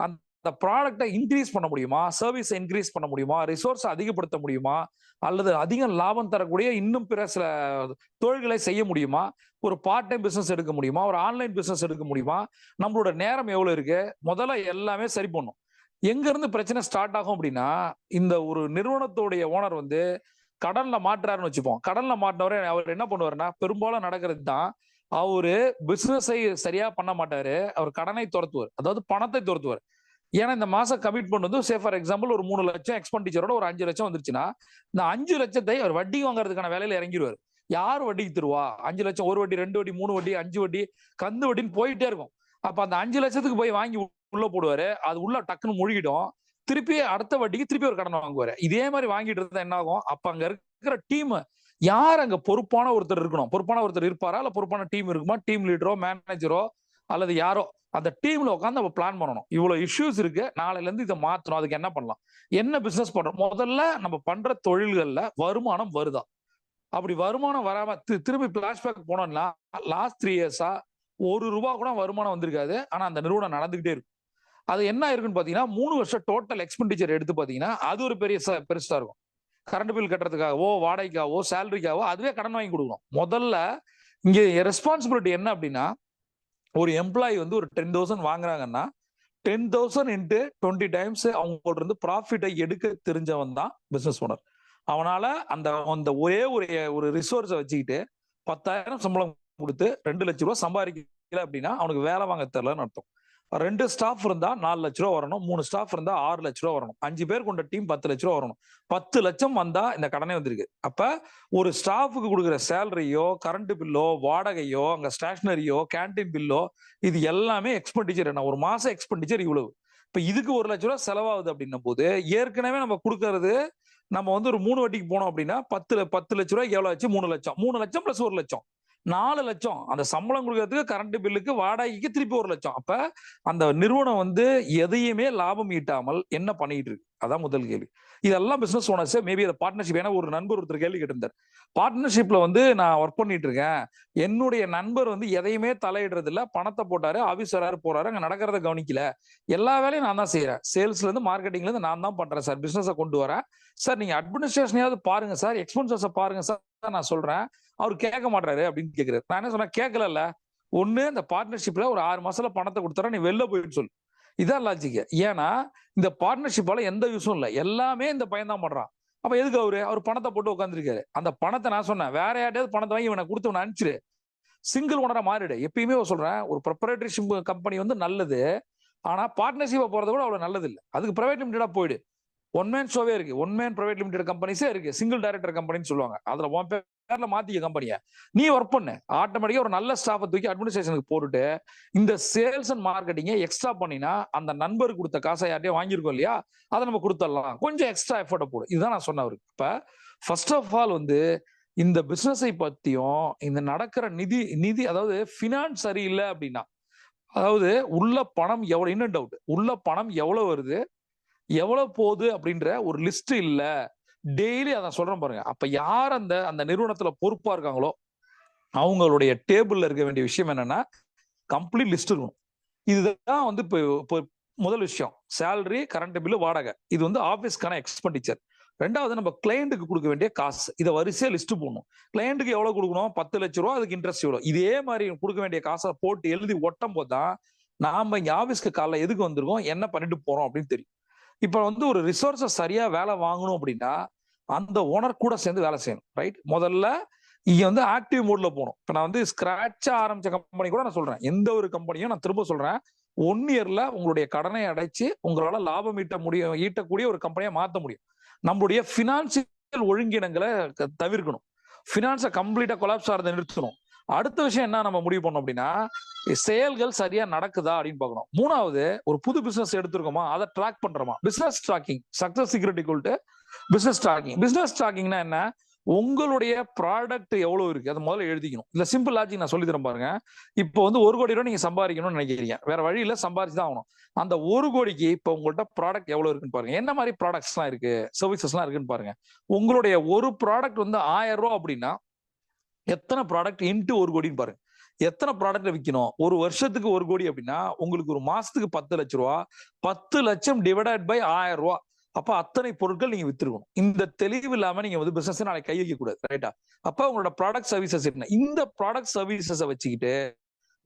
அந்த ப்ராடக்டை இன்க்ரீஸ் பண்ண முடியுமா, சர்வீஸ் இன்க்ரீஸ் பண்ண முடியுமா, ரிசோர்ஸ் அதிகப்படுத்த முடியுமா, அல்லது அதிக லாபம் தரக்கூடிய இன்னும் பிற சில தொழில்களை செய்ய முடியுமா, ஒரு பார்ட் டைம் பிசினஸ் எடுக்க முடியுமா, ஒரு ஆன்லைன் பிசினஸ் எடுக்க முடியுமா, நம்மளோட நேரம் எவ்வளவு இருக்கு, முதல்ல எல்லாமே சரி பண்ணும். எங்க இருந்து பிரச்சனை ஸ்டார்ட் ஆகும் அப்படின்னா, இந்த ஒரு நிறுவனத்துடைய ஓனர் வந்து கடன்ல மாட்டுறாருன்னு வச்சுப்போம். கடன்ல மாட்டினவரை அவர் என்ன பண்ணுவாருன்னா, பெரும்பாலும் நடக்கிறது தான், அவரு பிசினஸை சரியா பண்ண மாட்டாரு, அவர் கடனை துரத்துவார், அதாவது பணத்தை துரத்துவார். ஏன்னா இந்த மாசம் கமிட்மெண்ட் வந்து சே ஃபார் எக்ஸாம்பிள் ஒரு 3 லட்சம் எக்ஸ்பெண்டிச்சரோட ஒரு 5 லட்சம் வந்துருச்சுன்னா, இந்த 5 லட்சத்தை அவர் வட்டி வாங்குறதுக்கான வேலையில இறங்கிடுவார். யார் வட்டிக்கு தருவா? 5 லட்சம், ஒரு வட்டி, 2 வட்டி, 3 வட்டி, 5 வட்டி, கந்து வட்டின்னு போயிட்டே இருக்கும். அப்ப அந்த 5 லட்சத்துக்கு போய் வாங்கி உள்ள போடுவாரு, அது உள்ள டக்குன்னு முழுகிடும். திருப்பி அடுத்த வட்டிக்கு திருப்பி ஒரு கடன் வாங்குவாரு. இதே மாதிரி வாங்கிட்டு இருந்தா என்ன ஆகும்? அப்ப அங்க இருக்கிற டீம், யார் அங்க பொறுப்பான ஒருத்தர் இருக்கணும்? பொறுப்பான ஒருத்தர் இருப்பாரா, இல்ல பொறுப்பான டீம் இருக்குமா? டீம் லீடரோ, மேனேஜரோ, அல்லது யாரோ அந்த டீம்ல உட்காந்து நம்ம பிளான் பண்ணணும். இவ்வளவு இஷ்யூஸ் இருக்கு, நாளையில இருந்து இதை மாத்தணும், அதுக்கு என்ன பண்ணலாம், என்ன பிசினஸ் பண்றோம்? முதல்ல நம்ம பண்ற தொழில்கள்ல வருமானம் வருதா? அப்படி வருமானம் வராம திரும்பி பிளாஷ்பேக் போனோம்னா, லாஸ்ட் 3 இயர்ஸா ₹1 கூட வருமானம் வந்திருக்காது, ஆனா அந்த நிறுவனம் நடந்துகிட்டே இருக்கும். அது என்ன இருக்குன்னு பாத்தீங்கன்னா, 3 வருஷம் டோட்டல் எக்ஸ்பெண்டிச்சர் எடுத்து பாத்தீங்கன்னா அது ஒரு பெரிய பெருசா இருக்கும். கரண்ட் பில் கட்டுறதுக்காகவோ, வாடகைக்காகவோ, சேலரிக்காகவோ அதுவே கடன் வாங்கி கொடுக்கணும். முதல்ல இங்க ரெஸ்பான்சிபிலிட்டி என்ன அப்படின்னா, ஒரு எம்ப்ளாயி வந்து ஒரு 10,000 வாங்குறாங்கன்னா 10,000 இன்ட்டு 20 டைம்ஸ் அவங்கள்ட்ட இருந்து ப்ராஃபிட்டை எடுக்க தெரிஞ்சவன் தான் பிசினஸ் ஓனர். அவனால அந்த அந்த ஒரே ஒரு ரிசோர்ஸை வச்சுக்கிட்டு 10,000 சம்பளம் கொடுத்து 2 லட்சம் ரூபாய் சம்பாதிக்கல அப்படின்னா அவனுக்கு வேலை வாங்க தெரியலன்னு அர்த்தம். 2 ஸ்டாஃப் இருந்தா 4 லட்ச ரூபா வரணும், 3 ஸ்டாஃப் இருந்தா 6 லட்ச ரூபா வரணும், 5 பேர் கொண்ட டீம் 10 லட்ச ரூபா வரணும். 10 லட்சம் வந்தா இந்த கடனே வந்திருக்கு. அப்ப ஒரு ஸ்டாஃபுக்கு கொடுக்குற சேலரியோ, கரண்ட் பில்லோ, வாடகையோ, அங்க ஸ்டேஷனரியோ, கேன்டீன் பில்லோ, இது எல்லாமே எக்ஸ்பெண்டிச்சர். என்ன, ஒரு மாசம் எக்ஸ்பெண்டிச்சர் இவ்வளவு. இப்ப இதுக்கு 1 லட்ச ரூபா செலவாகுது அப்படின்னும் போது, ஏற்கனவே நம்ம கொடுக்கறது, நம்ம வந்து ஒரு 3 வட்டிக்கு போனோம் அப்படின்னா 10 லட்ச ரூபாய்க்கு எவ்வளவு ஆச்சு? 3 லட்சம். 3 லட்சம் பிளஸ் 1 லட்சம், 4 லட்சம். அந்த சம்பளம் கொடுக்கறதுக்கு, கரண்ட் பில்லுக்கு, வாடகைக்கு திருப்பி 1 லட்சம். அப்ப அந்த நிறுவனம் வந்து எதையுமே லாபம் ஈட்டாமல் என்ன பண்ணிட்டு இருக்கு? அதான் முதல் கேள்வி. இதெல்லாம் பிசினஸ் ஓனர்ஸ் மேபி அதை பார்ட்னர்ஷிப், ஏன்னா ஒரு நண்பர் ஒருத்தர் கேள்வி கேட்டிருந்தார், பார்ட்னர்ஷிப்ல வந்து நான் ஒர்க் பண்ணிட்டு இருக்கேன், என்னுடைய நண்பர் வந்து எதையுமே தலையிடுறது இல்ல, பணத்தை போட்டாரு, ஆபீஸ் வராரு போறாரு, அங்க நடக்கிறத கவனிக்கல, எல்லா வேலையும் நான் தான் செய்யறேன், சேல்ஸ்ல இருந்து மார்க்கெட்டிங்ல இருந்து நான் தான் பண்றேன் சார், பிசினஸ் கொண்டு வரேன் சார், நீங்க அட்மினிஸ்ட்ரேஷனையாவது பாருங்க சார், எக்ஸ்பென்சஸ் பாருங்க சார், நான் சொல்றேன், அவர் கேட்க மாட்டாரு அப்படின்னு கேட்கிறாரு. நான் என்ன சொன்னேன், கேட்கல, ஒண்ணு இந்த பார்ட்னர்ஷிப்ல ஒரு 6 மாசத்துல பணத்தை கொடுத்தா நீ வெளில போயிட்டு சொல்லு, இதான் லாஜிக். ஏன்னா இந்த பார்ட்னர்ஷிப்பால எந்த யூஸும் இல்லை, எல்லாமே இந்த பையன் தான் பண்றான். அப்ப எதுக்கு அவர் பணத்தை போட்டு உட்காந்துருக்காரு? அந்த பணத்தை நான் சொன்னேன், வேற யார்ட்டையாவது பணத்தை வாங்கி இவனை கொடுத்து இவனை அனுப்பிச்சிரு, சிங்கிள் ஓனரா மாறிடு. எப்பயுமே சொல்றேன், ஒரு ப்ரொப்ரைட்டர்ஷிப் கம்பெனி வந்து நல்லது, ஆனா பார்ட்னர்ஷிப்பை போறத கூட அவ்வளவு நல்லது இல்லை. அதுக்கு பிரைவேட் லிமிடெடா போயிடு. ஒன் மேன் ஷோவே இருக்கு, ஒன் மேன் பிரைவேட் லிமிடெட் கம்பெனிஸே இருக்கு, சிங்கிள் டைரக்டர் கம்பெனின்னு சொல்லுவாங்க. அதுல உன் பேர்ல மாத்திக்க கம்பெனியை, நீ ஒர்க் பண்ணு, ஆட்டோமேட்டிக்கா ஒரு நல்ல ஸ்டாஃபை தூக்கி அட்மினிஸ்ட்ரேஷனுக்கு போட்டுட்டு இந்த சேல்ஸ் அண்ட் மார்க்கெட்டிங்கை எக்ஸ்ட்ரா பண்ணினா அந்த நண்பருக்கு கொடுத்த காசை யார்ட்டையும் வாங்கியிருக்கோம் இல்லையா, அதை நம்ம கொடுத்துடலாம், கொஞ்சம் எக்ஸ்ட்ரா எஃபோர்ட்டை போடு. இதுதான் நான் சொன்னேன் அவருக்கு. இப்ப ஃபர்ஸ்ட் ஆஃப் ஆல் வந்து இந்த பிசினஸை பத்தியும் இந்த நடக்கிற நிதி அதாவது பினான்ஸ் சரியில்லை அப்படின்னா, அதாவது உள்ள பணம் எவ்வளவு, இன்னும் டவுட், உள்ள பணம் எவ்வளவு வருது எவ்வளவு போகுது அப்படின்ற ஒரு லிஸ்ட் இல்ல, டெய்லி அதான் சொல்றேன் பாருங்க. அப்ப யார் அந்த அந்த நிறுவனத்துல பொறுப்பா இருக்காங்களோ அவங்களுடைய டேபிள்ல இருக்க வேண்டிய விஷயம் என்னன்னா கம்ப்ளீட் லிஸ்ட் இருக்கணும். இதுதான் வந்து இப்போ முதல் விஷயம், சேலரி, கரண்ட் பில்லு, வாடகை, இது வந்து ஆபீஸ்க்கான எக்ஸ்பெண்டிச்சர். ரெண்டாவது நம்ம கிளையண்ட்டுக்கு கொடுக்க வேண்டிய காசு, இதை வரிசையா லிஸ்ட் போடணும். கிளையண்ட்டுக்கு எவ்வளவு கொடுக்கணும், 10 லட்ச ரூபா, அதுக்கு இன்ட்ரெஸ்ட் எவ்வளவு, இதே மாதிரி கொடுக்க வேண்டிய காசை போட்டு எழுதி ஒட்டும் போதுதான் நாம இங்க ஆபீஸ்க்கு காலைல எதுக்கு வந்திருக்கோம், என்ன பண்ணிட்டு போறோம் அப்படின்னு தெரியும். இப்ப வந்து ஒரு ரிசோர்ஸை சரியா வேலை வாங்கணும் அப்படின்னா அந்த ஓனர் கூட சேர்ந்து வேலை செய்யணும், ரைட்? முதல்ல இங்க வந்து ஆக்டிவ் மோட்ல போகணும். இப்ப நான் வந்து ஸ்கிராச்சா ஆரம்பிச்ச கம்பெனி கூட நான் சொல்றேன், எந்த ஒரு கம்பெனியும் நான் திரும்ப சொல்றேன், 1 இயர்ல உங்களுடைய கடனை அடைச்சு உங்களால லாபம் ஈட்டக்கூடிய ஒரு கம்பெனியா மாற்ற முடியும். நம்மளுடைய பினான்சியல் ஒழுங்கினங்களை தவிர்க்கணும், பினான்ஸை கம்ப்ளீட்டா கொலாப்ஸ் ஆறதை நிறுத்தணும். அடுத்த விஷயம் என்ன நம்ம முடிவு பண்ணோம் அப்படின்னா, செயல்கள் சரியா நடக்குதா அப்படின்னு பார்க்கணும். மூணாவது, ஒரு புது பிசினஸ் எடுத்திருக்கோமா அதை ட்ராக் பண்றோமா, business tracking, success secret equal business tracking. Business ட்ராக்கிங்னா என்ன, உங்களுடைய ப்ராடக்ட் எவ்வளவு இருக்கு அதை முதல்ல எழுதிக்கணும். இல்ல சிம்பிள் லாஜிக் நான் சொல்லி தரேன் பாருங்க. இப்போ வந்து 1 கோடி ரூபாய் நீங்க சம்பாதிக்கணும்னு நினைக்கிறீங்க, வேற வழி இல்ல, சம்பாதிச்சு தான் ஆகணும். அந்த 1 கோடிக்கு இப்போ உங்கள்கிட்ட ப்ராடக்ட் எவ்வளவு இருக்குன்னு பாருங்க, என்ன மாதிரி ப்ராடக்ட்ஸ் எல்லாம் இருக்கு, சர்வீசஸ் எல்லாம் இருக்குன்னு பாருங்க. உங்களுடைய ஒரு ப்ராடக்ட் வந்து 1000 ரூபாய் அப்படின்னா எத்தனை ப்ராடக்ட் இன்ட்டு 1 கோடின்னு பாருங்க, எத்தனை ப்ராடக்ட் விற்கணும். ஒரு வருஷத்துக்கு 1 கோடி அப்படின்னா உங்களுக்கு ஒரு மாசத்துக்கு 10 லட்சம் ரூபா, 10 லட்சம் டிவைடட் பை 1000 ரூபாய், அப்ப அத்தனை பொருட்கள் நீங்க வித்துருக்கணும். இந்த தெளிவு இல்லாம நீங்க வந்து பிசினஸ் நாளைக்கு கை வைக்க கூடாது, ரைட்டா? அப்ப உங்களோட ப்ராடக்ட் சர்வீசஸ் என்ன, இந்த ப்ராடக்ட் சர்வீசஸை வச்சுக்கிட்டு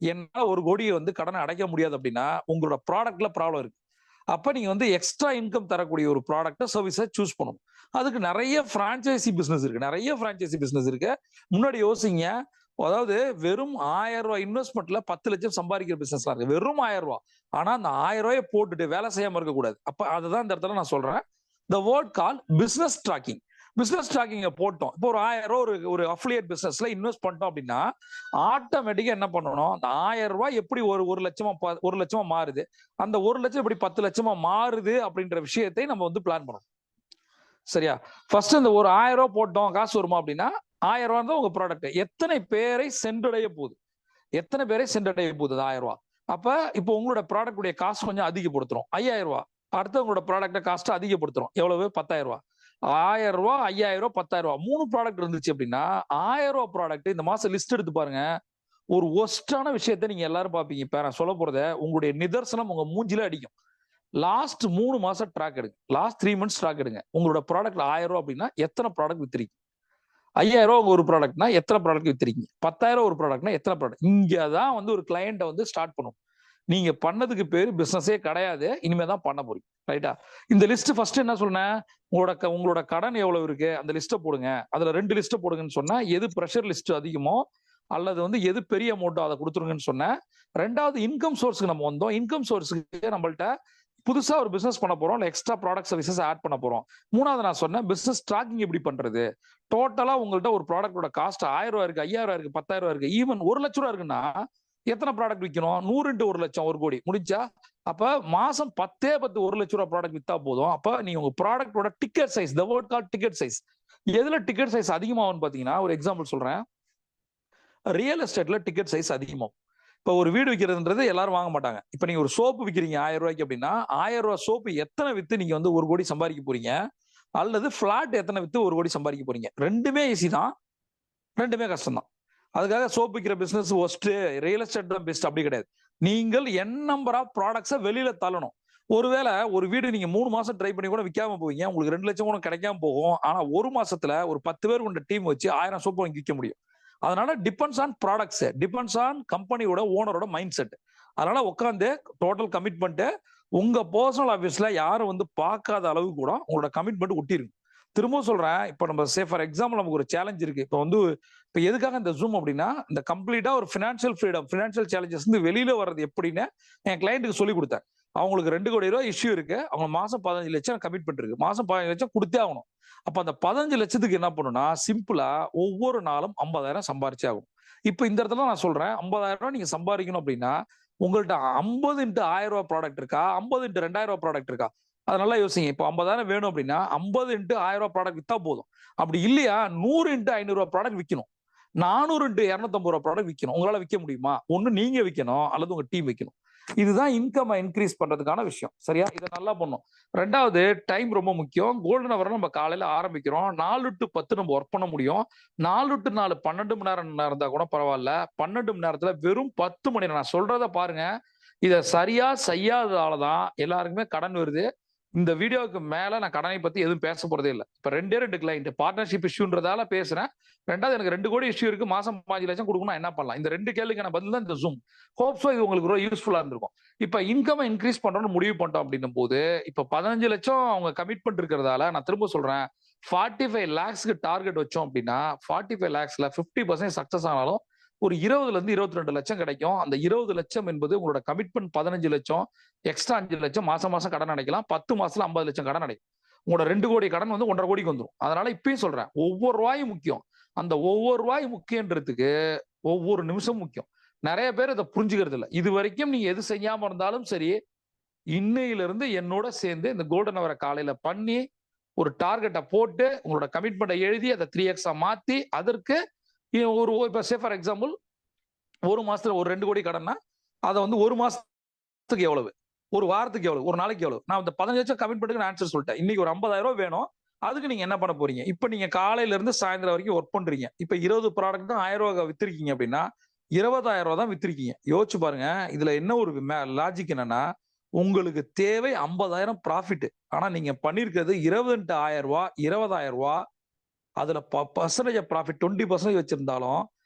என்ன 1 கோடியை வந்து கடனை அடைக்க முடியாது அப்படின்னா உங்களோட ப்ராடக்ட்ல ப்ராப்ளம் இருக்கு. அப்ப நீங்க வந்து எக்ஸ்ட்ரா இன்கம் தரக்கூடிய ஒரு ப்ராடக்ட் சர்வீஸை சூஸ் பண்ணணும். அதுக்கு நிறைய பிரான்ச்சைசி பிசினஸ் இருக்கு, நிறைய பிரான்ச்சைசி பிசினஸ் இருக்கு. முன்னாடி யோசிங்க, அதாவது வெறும் 1000 ரூபாய் இன்வெஸ்ட்மெண்ட்ல 10 லட்சம் சம்பாதிக்கிற பிசினஸ்லாம் இருக்கு, வெறும் 1000 ரூபாய். ஆனா அந்த 1000 ரூபாயை போட்டுட்டு வேலை செய்யாம இருக்கக்கூடாது. அப்ப அதுதான் இந்த இடத்துல நான் சொல்றேன், the word call business tracking. Business ட்ராக்கிங்க போட்டோம், இப்போ ஒரு 1000 ரூபாய் ஒரு அஃபிலியேட் பிசினஸ்ல இன்வெஸ்ட் பண்ணிட்டோம் அப்படின்னா ஆட்டோமேட்டிக்கா என்ன பண்ணணும், அந்த 1000 ரூபாய் எப்படி ஒரு லட்சமா மாறுது, அந்த 1 லட்சம் எப்படி 10 லட்சமா மாறுது அப்படின்ற விஷயத்தை நம்ம வந்து பிளான் பண்ணணும். சரியா? ஃபர்ஸ்ட் இந்த ஒரு 1000 ரூபாய் போட்டோம், காசு வருமா அப்படின்னா 1000 ரூபாய் தான் உங்க ப்ராடக்ட், எத்தனை பேரை சென்றடைய போகுது, எத்தனை பேரை சென்றடைய போகுது 1000 ரூபாய். அப்ப இப்போ உங்களோட ப்ராடக்ட் உடைய காசு கொஞ்சம் அதிகப்படுத்துறோம், 5000 ரூபாய். அடுத்து உங்களோட ப்ராடக்ட் காஸ்ட் அதிகப்படுத்துறோம், எவ்வளவு, 10000 ரூபாய். 1000 ரூபாய், 5000 ரூபாய், 10000 ரூபாய், 3 ப்ராடக்ட் இருந்துச்சு அப்படின்னா 1000 ரூபாய் ப்ராடக்ட் இந்த மாசம் லிஸ்ட் எடுத்து பாருங்க. ஒரு ஒஸ்டான விஷயத்த நீங்க எல்லாரும் பாப்பீங்க. இப்ப நான் சொல்ல போறத உங்களுடைய நிதர்சனம் உங்க மூஞ்சில அடிக்கும். லாஸ்ட் 3 மாசம் ட்ராக் எடுங்க, லாஸ்ட் 3 மந்த்ஸ் ட்ராக் எடுங்க. உங்களோட ப்ராடக்ட் 1000 ரூபாய் அப்படின்னா எத்தனை ப்ராடக்ட் வித்துறீங்க, 5000 ரூபாய் ஒரு ப்ராடக்ட்னா எத்தனை ப்ராடக்ட் வித்துறீங்க, 10000 ஒரு ப்ராடக்ட்னா எத்தனை ப்ராடக்ட். இங்கதான் வந்து ஒரு கிளையண்ட்டை வந்து ஸ்டார்ட் பண்ணும். நீங்க பண்ணதுக்கு பேரு பிசினஸே கிடையாது, இனிமே தான் பண்ண போறீங்க, ரைட்டா? இந்த லிஸ்ட் ஃபர்ஸ்ட் என்ன சொன்னேன், உங்களோட கடன் எவ்வளவு இருக்கு அந்த லிஸ்ட்டை போடுங்க. அதுல 2 லிஸ்ட்டை போடுங்கன்னு சொன்னா, எது ப்ரெஷர் லிஸ்ட் அதிகமோ அல்லது வந்து எது பெரிய அமௌண்ட்டோ அதை கொடுத்துருங்கன்னு சொன்னேன். ரெண்டாவது இன்கம் சோர்ஸ்க்கு நம்ம வந்தோம். இன்கம் சோர்ஸுக்கு நம்மள்ட்ட புதுசா ஒரு பிசினஸ் பண்ண போறோம், இல்ல எக்ஸ்ட்ரா ப்ராடக்ட் சர்வீசஸ் ஆட் பண்ண போறோம். மூணாவது நான் சொன்னேன் பிசினஸ் ட்ராக்கிங் எப்படி பண்றது. டோட்டலா உங்கள்ட்ட ஒரு ப்ராடக்டோட காஸ்ட் 1000 ரூபாய் இருக்கு, 5000 இருக்கு, 10000 இருக்கு, ஈவன் 1 லட்சம் ரூபாய் இருக்குன்னா எத்தனை ப்ராடக்ட் விற்கணும், 100 × 1 லட்சம், 1 கோடி முடிஞ்சா. அப்ப மாசம் 10 1 லட்சம் ரூபாய் ப்ராடக்ட் வித்தா போதும். அப்ப நீங்க உங்க ப்ராடக்டோட ticket size, the word call ticket size, எதுல டிக்கெட் சைஸ் அதிகமாகும் பாத்தீங்கன்னா, ஒரு எக்ஸாம்பிள் சொல்றேன், ரியல் எஸ்டேட்ல டிக்கெட் சைஸ் அதிகமாகும். இப்ப ஒரு வீடு விற்கிறதுன்றது எல்லாரும் வாங்க மாட்டாங்க. இப்ப நீங்க ஒரு சோப்பு விற்கிறீங்க 1000 ரூபாய்க்கு அப்படின்னா 1000 ரூபாய் சோப்பு எத்தனை வித்து நீங்க வந்து 1 கோடி சம்பாதிக்க போறீங்க, அல்லது பிளாட் எத்தனை வித்து 1 கோடி சம்பாதிக்க போறீங்க. ரெண்டுமே ஈஸி தான், ரெண்டுமே கஷ்டம் தான். அதுக்காக சோப்பு விற்கிற பிசினஸ் ஒஸ்ட், ரியல் எஸ்டேட் தான் பெஸ்ட் அப்படி கிடையாது. நீங்கள் என் நம்பர் ஆஃப் ப்ராடக்ட்ஸை வெளியில தள்ளணும். ஒருவேளை ஒரு வீடு நீங்க 3 மாசம் ட்ரை பண்ணி கூட விற்காம போவீங்க, உங்களுக்கு 2 லட்சம் கூட கிடைக்காம போகும். ஆனா ஒரு மாசத்துல ஒரு 10 பேர் கொண்ட டீம் வச்சு 1000 சோப்பு வாங்கி விற்க முடியும். அதனால depends on products, depends on கம்பெனியோட ஓனரோட மைண்ட் செட். அதனால உட்காந்து டோட்டல் கமிட்மெண்ட் உங்க பர்சனல் ஆஃபீஸ்ல யாரும் வந்து பார்க்காத அளவு கூட உங்களோட கமிட்மெண்ட் ஒட்டிருக்கு. திரும்ப சொல்றேன், இப்போ நம்ம ஃபார் எக்ஸாம்பிள் நமக்கு ஒரு சேலஞ்ச் இருக்கு. இப்போ எதுக்காக இந்த ஜூம் அப்படின்னா, இந்த கம்ப்ளீட்டா ஒரு ஃபினான்ஷியல் ஃப்ரீடம், ஃபினான்ஷியல் சேலஞ்சஸ் இருந்து வெளியில வர்றது எப்படின்னு என் கிளையண்ட்டுக்கு சொல்லி கொடுத்தேன். அவங்களுக்கு 2 கோடி ரூபாய் இஷ்யூ இருக்கு. அவங்க மாசம் 15 லட்சம் கமிட்மெண்ட் இருக்கு. மாசம் 15 லட்சம் கொடுத்தே ஆகணும். அப்ப அந்த 15 லட்சத்துக்கு என்ன பண்ணுனா, சிம்பிளா ஒவ்வொரு நாளும் 50,000 சம்பாரிச்சே ஆகும். இப்ப இந்த இடத்துல நான் சொல்றேன், 50,000 நீங்க சம்பாதிக்கணும் அப்படின்னா, உங்கள்ட்ட 50 இன்டு 1000 ரூபாய் ப்ராடக்ட் இருக்கா? 50 இன்டு 2000 ரூபாய் ப்ராடக்ட் இருக்கா? அத நல்லா யோசிங்க. இப்போ 50,000 வேணும் அப்படின்னா 50 இன்டு 1000 ரூபாய் ப்ராடக்ட் வித்தா போதும். அப்படி இல்லையா 100 இன்டு 500 ரூபாய் ப்ராடக்ட் விக்கணும். 400 இன்டு 250 ரூபாய் ப்ராடக்ட் விக்கணும். உங்களால விக்க முடியுமா? ஒண்ணு நீங்க விக்கணும் அல்லது உங்க டீம் விக்கணும். இதுதான் இன்கம் இன்க்ரீஸ் பண்றதுக்கான விஷயம். சரியா? இதை நல்லா பண்ணும். 2வது டைம் ரொம்ப முக்கியம். கோல்டன் ஹவர் நம்ம காலையில ஆரம்பிக்கிறோம். 4 டு 10 நம்ம ஒர்க் பண்ண முடியும். 4 டு 4 12 மணி நேரம் இருந்தா கூட பரவாயில்ல. 12 மணி நேரத்துல வெறும் 10 மணி நேரம். நான் சொல்றத பாருங்க. இதை சரியா செய்யாததாலதான் எல்லாருக்குமே கடன் வருது. இந்த வீடியோவுக்கு மேல நான் கடனை பத்தி எதுவும் பேச போறதே இல்லை. இப்ப 2 கிளைண்ட் பார்ட்னர்ஷிப் இஷ்யூன்றதால பேசுறேன். 2வது எனக்கு 2 கோடி இஷ்யூ இருக்கு. மாசம் 5 லட்சம் கொடுக்கணும், என்ன பண்ணலாம்? இந்த 2 கேள்விக்கான பதில் தான் இந்த ஜூம். ஹோப்ஸோ இது உங்களுக்கு ரொம்ப யூஸ்ஃபுல்லா இருந்திருக்கும். இப்ப இன்கம் இன்க்ரீஸ் பண்றோம்னு முடிவு பண்ணிட்டோம் அப்படின்னும் போது, இப்ப 15 லட்சம் அவங்க கமிட்மெண்ட் இருக்கிறதால நான் திரும்ப சொல்றேன், 45 lakhsக்கு டார்கெட் வச்சோம் அப்படின்னா 45 lakhsல 50% சக்சஸ் ஆனாலும் ஒரு 20ல இருந்து 22 லட்சம் கிடைக்கும். அந்த 20 லட்சம் என்பது உங்களோட கமிட்மெண்ட் 15 லட்சம், எக்ஸ்ட்ரா 5 லட்சம் மாசம் மாசம் கடன் அடைக்கலாம். 10 மாசத்துல 50 லட்சம் கடன் அடைக்கும். உங்களோட 2 கோடி கடன் வந்து 1.5 கோடிக்கு வந்துடும். அதனால இப்பயும் சொல்றேன், ஒவ்வொரு ரூபாயும் முக்கியம். அந்த ஒவ்வொரு ரூபாய் முக்கியன்றதுக்கு ஒவ்வொரு நிமிஷம் முக்கியம். நிறைய பேர் இதை புரிஞ்சுக்கிறது இல்லை. இது வரைக்கும் நீங்க எது செய்யாம இருந்தாலும் சரி, இன்னையிலிருந்து என்னோட சேர்ந்து இந்த கோல்டன் ஹவரை காலையில பண்ணி ஒரு டார்கெட்டை போட்டு உங்களோட கமிட்மெண்ட்டை எழுதி அதை 3x மாத்தி அதற்கு ஒரு இப்போ ஃபார் எக்ஸாம்பிள் ஒரு மாசத்துல ஒரு 2 கோடி கடன்னா அதை வந்து ஒரு மாசத்துக்கு எவ்வளவு, ஒரு வாரத்துக்கு எவ்வளவு, ஒரு நாளைக்கு எவ்வளவு, நான் இந்த 15 லட்சம் கமிட்மெண்ட்டுக்கு நான் ஆன்சர் சொல்லிட்டேன். இன்னைக்கு ஒரு 50,000 ரூபாய் வேணும். அதுக்கு நீங்க என்ன பண்ண போறீங்க? இப்ப நீங்க காலையில இருந்து சாயந்தரம் வரைக்கும் ஒர்க் பண்றீங்க. இப்ப 20 ப்ராடக்ட் தான் 1000 ரூபாய் வித்திருக்கீங்க அப்படின்னா 20,000 ரூபாய் தான் வித்திருக்கீங்க. யோசிச்சு பாருங்க. இதுல என்ன ஒரு லாஜிக் என்னன்னா, உங்களுக்கு தேவை 50,000 ப்ராஃபிட். ஆனா நீங்க பண்ணிருக்கிறது 20,000 ரூபாய், 20,000 ரூபாய். அதுல பர்சன்டேஜ் ப்ராஃபிட் 20% வச்சிருந்தாலும்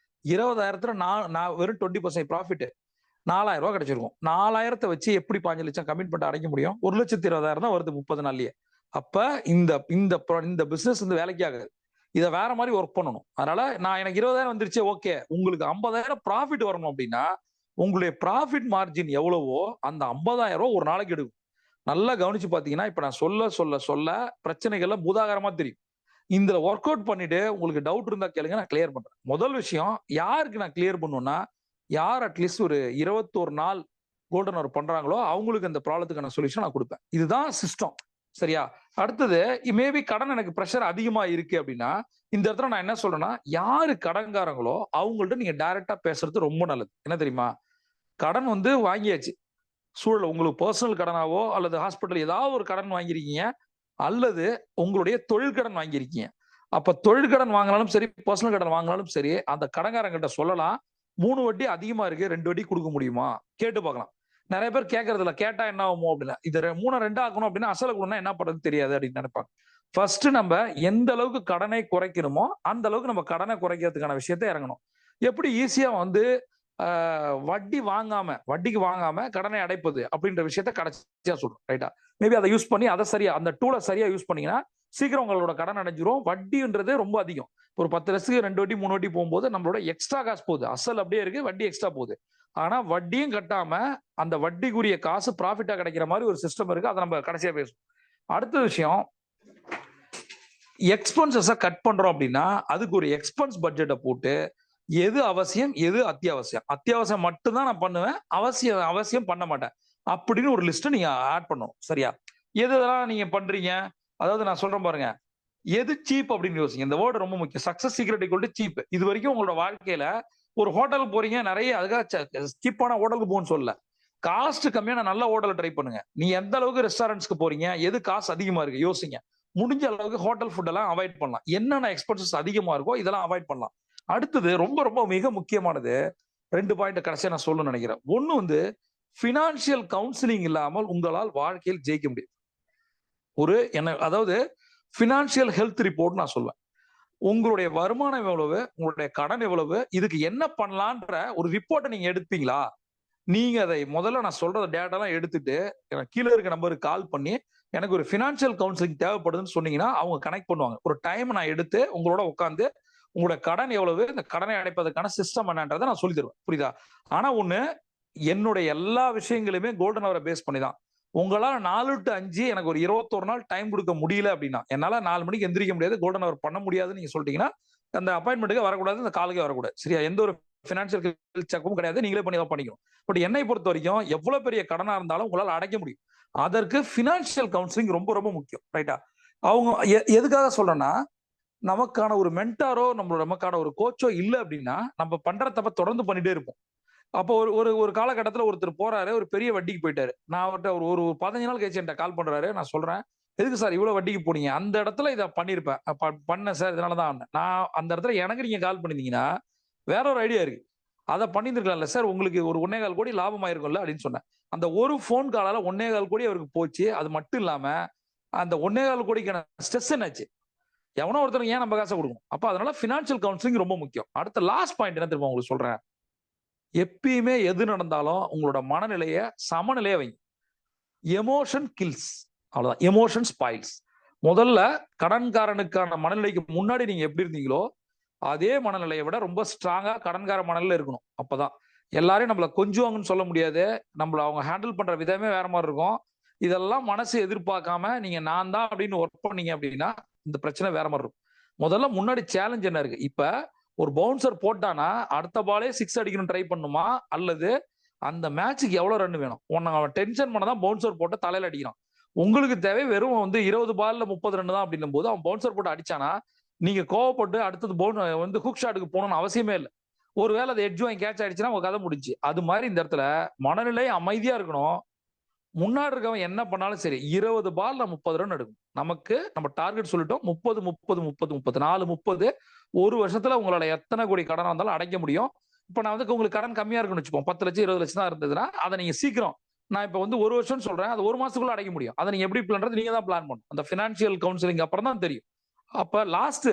20,000த்துல நான் வெறும் 20% ப்ராஃபிட் 4,000 ரூபாய் கிடைச்சிருக்கும். 4,000 வச்சு எப்படி 5 லட்சம் கமிட்மெண்ட் அடைக்க முடியும்? 1,20,000 தான் வருது 30 நாள்லயே. அப்ப இந்த பிசினஸ் வந்து வேலைக்கு ஆகாது. இதை வேற மாதிரி ஒர்க் பண்ணணும். அதனால நான் எனக்கு 20,000 வந்துருச்சு, ஓகே. உங்களுக்கு 50,000 ப்ராஃபிட் வரணும் அப்படின்னா உங்களுடைய ப்ராஃபிட் மார்ஜின் எவ்வளவோ அந்த 50,000 ரூபாய் ஒரு நாளைக்கு எடுக்கும். நல்லா கவனிச்சு பாத்தீங்கன்னா, இப்ப நான் சொல்ல சொல்ல சொல்ல பிரச்சனைகள்ல பூதாகரமா தெரியும். இந்த ஒர்க் அவுட் பண்ணிட்டு உங்களுக்கு டவுட் இருந்தா கேளுங்க, நான் கிளியர் பண்றேன். முதல் விஷயம், யாருக்கு நான் கிளியர் பண்ணுவேன்னா, யார் அட்லீஸ்ட் ஒரு 21 நாள் கோல்டன் ஹவர் பண்றாங்களோ அவங்களுக்கு அந்த ப்ராப்ளத்துக்கான சொல்யூஷன் நான் கொடுப்பேன். இதுதான் சிஸ்டம். சரியா? அடுத்தது, மேபி கடன் எனக்கு பிரஷர் அதிகமா இருக்கு அப்படின்னா இந்த இடத்துல நான் என்ன சொல்றேன்னா, யாரு கடன்காரங்களோ அவங்கள்ட்ட நீங்க டைரக்டா பேசுறது ரொம்ப நல்லது. என்ன தெரியுமா? கடன் வந்து வாங்கியாச்சு. சூழல் உங்களுக்கு பர்சனல் கடனாவோ அல்லது ஹாஸ்பிட்டல் ஏதாவது ஒரு கடன் வாங்கியிருக்கீங்க, அல்லது உங்களுடைய தொழில் கடன் வாங்கியிருக்கீங்க. அப்ப தொழில் கடன் வாங்கினாலும் சரி, பர்சனல் கடன் வாங்கினாலும் சரி, அந்த கடன்காரங்கிட்ட சொல்லலாம், 3 வட்டி அதிகமா இருக்கு, 2 வட்டி கொடுக்க முடியுமா? கேட்டு பார்க்கலாம். நிறைய பேர் கேட்கறது இல்ல. கேட்டா என்ன ஆகுமோ அப்படின்னா, இது 3 2 ஆக்கணும் அப்படின்னா அசல கொடுனா என்ன பண்றது தெரியாது அப்படின்னு நினைப்பாங்க. ஃபர்ஸ்ட் நம்ம எந்த அளவுக்கு கடனை குறைக்கணுமோ அந்த அளவுக்கு நம்ம கடனை குறைக்கிறதுக்கான விஷயத்தை இறங்கணும். எப்படி ஈஸியா வந்து வட்டிக்கு வாங்காம கடனை அடைப்பது அப்படின்ற விஷயத்த கடைசியா சொல்றோம். ரைட்டா? மேபி அதை யூஸ் பண்ணி அதை சரியா அந்த டூலை சரியா யூஸ் பண்ணீங்கன்னா சீக்கிரம் உங்களோட கடன் அடைஞ்சிரும். வட்டின்றது ரொம்ப அதிகம். ஒரு 10 லட்சத்துக்கு 2 வட்டி 3 வட்டி போகும்போது நம்மளோட எக்ஸ்ட்ரா காசு போகுது. அசல் அப்படியே இருக்கு, வட்டி எக்ஸ்ட்ரா போகுது. ஆனா வட்டியும் கட்டாம அந்த வட்டிக்குரிய காசு ப்ராஃபிட்டா கிடைக்கிற மாதிரி ஒரு சிஸ்டம் இருக்கு. அதை நம்ம கடைசியா பேசுவோம். அடுத்த விஷயம், எக்ஸ்பென்சஸை கட் பண்றோம் அப்படின்னா அதுக்கு ஒரு எக்ஸ்பென்ஸ் பட்ஜெட்டை போட்டு எது அவசியம் எது அத்தியாவசியம், அத்தியாவசியம் மட்டும்தான் நான் பண்ணுவேன், அவசியம் பண்ண மாட்டேன் அப்படின்னு ஒரு லிஸ்ட் நீங்க ஆட் பண்ணணும். சரியா? எதெல்லாம் நீங்க பண்றீங்க, அதாவது நான் சொல்றேன் பாருங்க, எது சீப் அப்படின்னு யோசிங்க. இந்த வேர்டு ரொம்ப முக்கியம். Success secret equal to cheap. இது வரைக்கும் உங்களோட வாழ்க்கையில ஒரு ஹோட்டலுக்கு போறீங்க, நிறைய அதுக்காக சீப்பான ஹோட்டலுக்கு போகணும்னு சொல்லல, காஸ்ட் கம்மியான நல்ல ஹோட்டலை ட்ரை பண்ணுங்க. நீ எந்த அளவுக்கு ரெஸ்டாரண்ட்ஸ்க்கு போறீங்க, எது காசு அதிகமா இருக்கு யோசிங்க. முடிஞ்ச அளவுக்கு ஹோட்டல் ஃபுட் எல்லாம் அவாய்ட் பண்ணலாம். என்னென்ன எக்ஸ்பென்சஸ் அதிகமா இருக்கோ இதெல்லாம் அவாய்ட் பண்ணலாம். அடுத்தது ரொம்ப ரொம்ப மிக முக்கியமானது, 2 பாயிண்ட் கடைசியா நான் சொல்லணும்னு நினைக்கிறேன். ஒண்ணு வந்து, பினான்சியல் கவுன்சிலிங் இல்லாமல் உங்களால் வாழ்க்கையில் ஜெயிக்க முடியும். அதாவது பினான்சியல் ஹெல்த் ரிப்போர்ட் நான் சொல்லுவேன். உங்களுடைய வருமானம் எவ்வளவு, உங்களுடைய கடன் எவ்வளவு, இதுக்கு என்ன பண்ணலான்ற ஒரு ரிப்போர்ட்டை நீங்க எடுப்பீங்களா? நீங்க அதை முதல்ல நான் சொல்ற டேட்டாலாம் எடுத்துட்டு எனக்கு கீழே இருக்க நம்பருக்கு கால் பண்ணி எனக்கு ஒரு ஃபினான்ஷியல் கவுன்சிலிங் தேவைப்படுதுன்னு சொன்னீங்கன்னா அவங்க கனெக்ட் பண்ணுவாங்க. ஒரு டைம் நான் எடுத்து உங்களோட உட்காந்து உங்களோட கடன் எவ்வளவு, இந்த கடனை அடைப்பதற்கான சிஸ்டம் என்னன்றதை நான் சொல்லி தருவேன். புரியுதா? ஆனா ஒண்ணு, என்னுடைய எல்லா விஷயங்களுமே கோல்டன் அவரை பேஸ் பண்ணி தான். உங்களால 4 to 5 எனக்கு ஒரு 21 நாள் டைம் கொடுக்க முடியல அப்படின்னா, என்னால 4 மணிக்கு எந்திரிக்க முடியாது, கோல்டன் அவர் பண்ண முடியாதுன்னு நீங்க சொல்லிட்டீங்கன்னா, அந்த அப்பாயின்மெண்ட்டுக்கு வரக்கூடாது, அந்த காலுக்கே வரக்கூடாது. சரியா? எந்த ஒரு ஃபினான்ஷியல் செக்கும் கிடையாது. நீங்களே பண்ணி தான் பண்ணிக்கணும். பட் என்னை பொறுத்த வரைக்கும் எவ்வளவு பெரிய கடனா இருந்தாலும் உங்களால அடைக்க முடியும். அதற்கு ஃபினான்ஷியல் கவுன்சிலிங் ரொம்ப ரொம்ப முக்கியம். ரைட்டா? அவங்க எதுக்காக சொல்றேன்னா, நமக்கான ஒரு மென்டாரோ நமக்கான ஒரு கோச்சோ இல்ல அப்படின்னா நம்ம பண்ற தப்ப தொடர்ந்து பண்ணிட்டே இருப்போம். அப்போ ஒரு ஒரு ஒரு காலகட்டத்துல ஒருத்தர் போறாரு, ஒரு பெரிய வட்டிக்கு போயிட்டாரு. நான் அவர்ட்ட ஒரு ஒரு 15 நாள் கழிச்சு என்கிட்ட கால் பண்றாரு. நான் சொல்றேன், எதுக்கு சார் இவ்வளவு வட்டிக்கு போனீங்க? அந்த இடத்துல இதை பண்ணிருப்பேன், பண்ணேன் சார், இதனாலதான் நான் அந்த இடத்துல எனக்கு நீங்க கால் பண்ணிருந்தீங்கன்னா வேற ஒரு ஐடியா இருக்கு, அதை பண்ணிருக்கலாம்ல சார், உங்களுக்கு ஒரு 1.25 கோடி லாபம் ஆயிருக்கும்ல அப்படின்னு சொன்னேன். அந்த ஒரு போன் காலால 1.25 கோடி அவருக்கு போச்சு. அது மட்டும் இல்லாம அந்த 1.25 கோடிக்கான ஸ்ட்ரெஸ் என்னாச்சு? எவனோ ஒருத்தருக்கு ஏன் நம்ம காசை கொடுக்கணும்? அப்ப அதனால பினான்சியல் கவுன்சிலிங் ரொம்ப முக்கியம். அடுத்த லாஸ்ட் பாயிண்ட் என்ன தெரியுமா உங்களுக்கு சொல்றேன்? எப்பயுமே எது நடந்தாலும் உங்களோட மனநிலைய சமநிலைய வைங்க. எமோஷன் கில்ஸ், அவ்வளவுதான். Emotion spoils. முதல்ல கடன்காரனுக்கான மனநிலைக்கு முன்னாடி நீங்க எப்படி இருந்தீங்களோ அதே மனநிலையை விட ரொம்ப ஸ்ட்ராங்கா கடன்கார மனநிலை இருக்கணும். அப்பதான் எல்லாரையும் நம்மள கொஞ்சுவாங்கன்னு சொல்ல முடியாது, நம்மள அவங்க ஹேண்டில் பண்ற விதமே வேற மாதிரி இருக்கும். இதெல்லாம் மனசு எதிர்பார்க்காம நீங்க நான் தான் அப்படின்னு ஒர்க் பண்ணீங்க அப்படின்னா இந்த பிரச்சனை வேற மாதிரி இருக்கும். முதல்ல முன்னாடி சேலஞ்ச் என்ன இருக்கு? இப்ப ஒரு பவுன்சர் போட்டானா அடுத்த பாலே 6 அடிக்கணும் ட்ரை பண்ணுமா, அல்லது அந்த மேட்சுக்கு எவ்வளவு ரன் வேணும்? அவன் டென்ஷன் பண்ணதான் பவுன்சர் போட்டு தலையில அடிக்கிறான். உங்களுக்கு தேவை வெறும் 20 பால்ல 30 ரன் தான் அப்படின்னும் போது அவன் பவுன்சர் போட்டு அடிச்சானா நீங்க கோவப்பட்டு அடுத்தது ஹுக் ஷாட்டுக்கு போகணும்னு அவசியமே இல்லை. ஒருவேளை அது எட்ஜ் வாங்கி கேட்ச் ஆயிடுச்சுன்னா உங்க கதை முடிச்சு. அது மாதிரி இந்த இடத்துல மனநிலை அமைதியா இருக்கணும். முன்னாடி இருக்கவன் என்ன பண்ணாலும் சரி 20 பால்ல 30 ரன் எடுக்கும். நமக்கு நம்ம டார்கெட் சொல்லிட்டோம் 30 30 30 34 30. ஒரு வருஷத்துல உங்களால எத்தனை கோடி கடன் இருந்தாலும் அடைக்க முடியும். இப்ப நான் வந்து உங்களுக்கு கடன் கம்மியா இருக்குன்னு வச்சுப்போம், 10 லட்சம் 20 லட்சம் தான் இருந்ததுன்னா அதை நீங்க சீக்கிரம், நான் இப்ப வந்து ஒரு வருஷம் சொல்றேன், அது ஒரு மாசத்துக்குள்ள அடைக்க முடியும். அதை நீங்க எப்படி பிளான் நீங்க தான் பிளான் பண்ணணும். அந்த பினான்சியல் கவுன்சிலிங் அப்புறம் தான் தெரியும். அப்ப லாஸ்ட்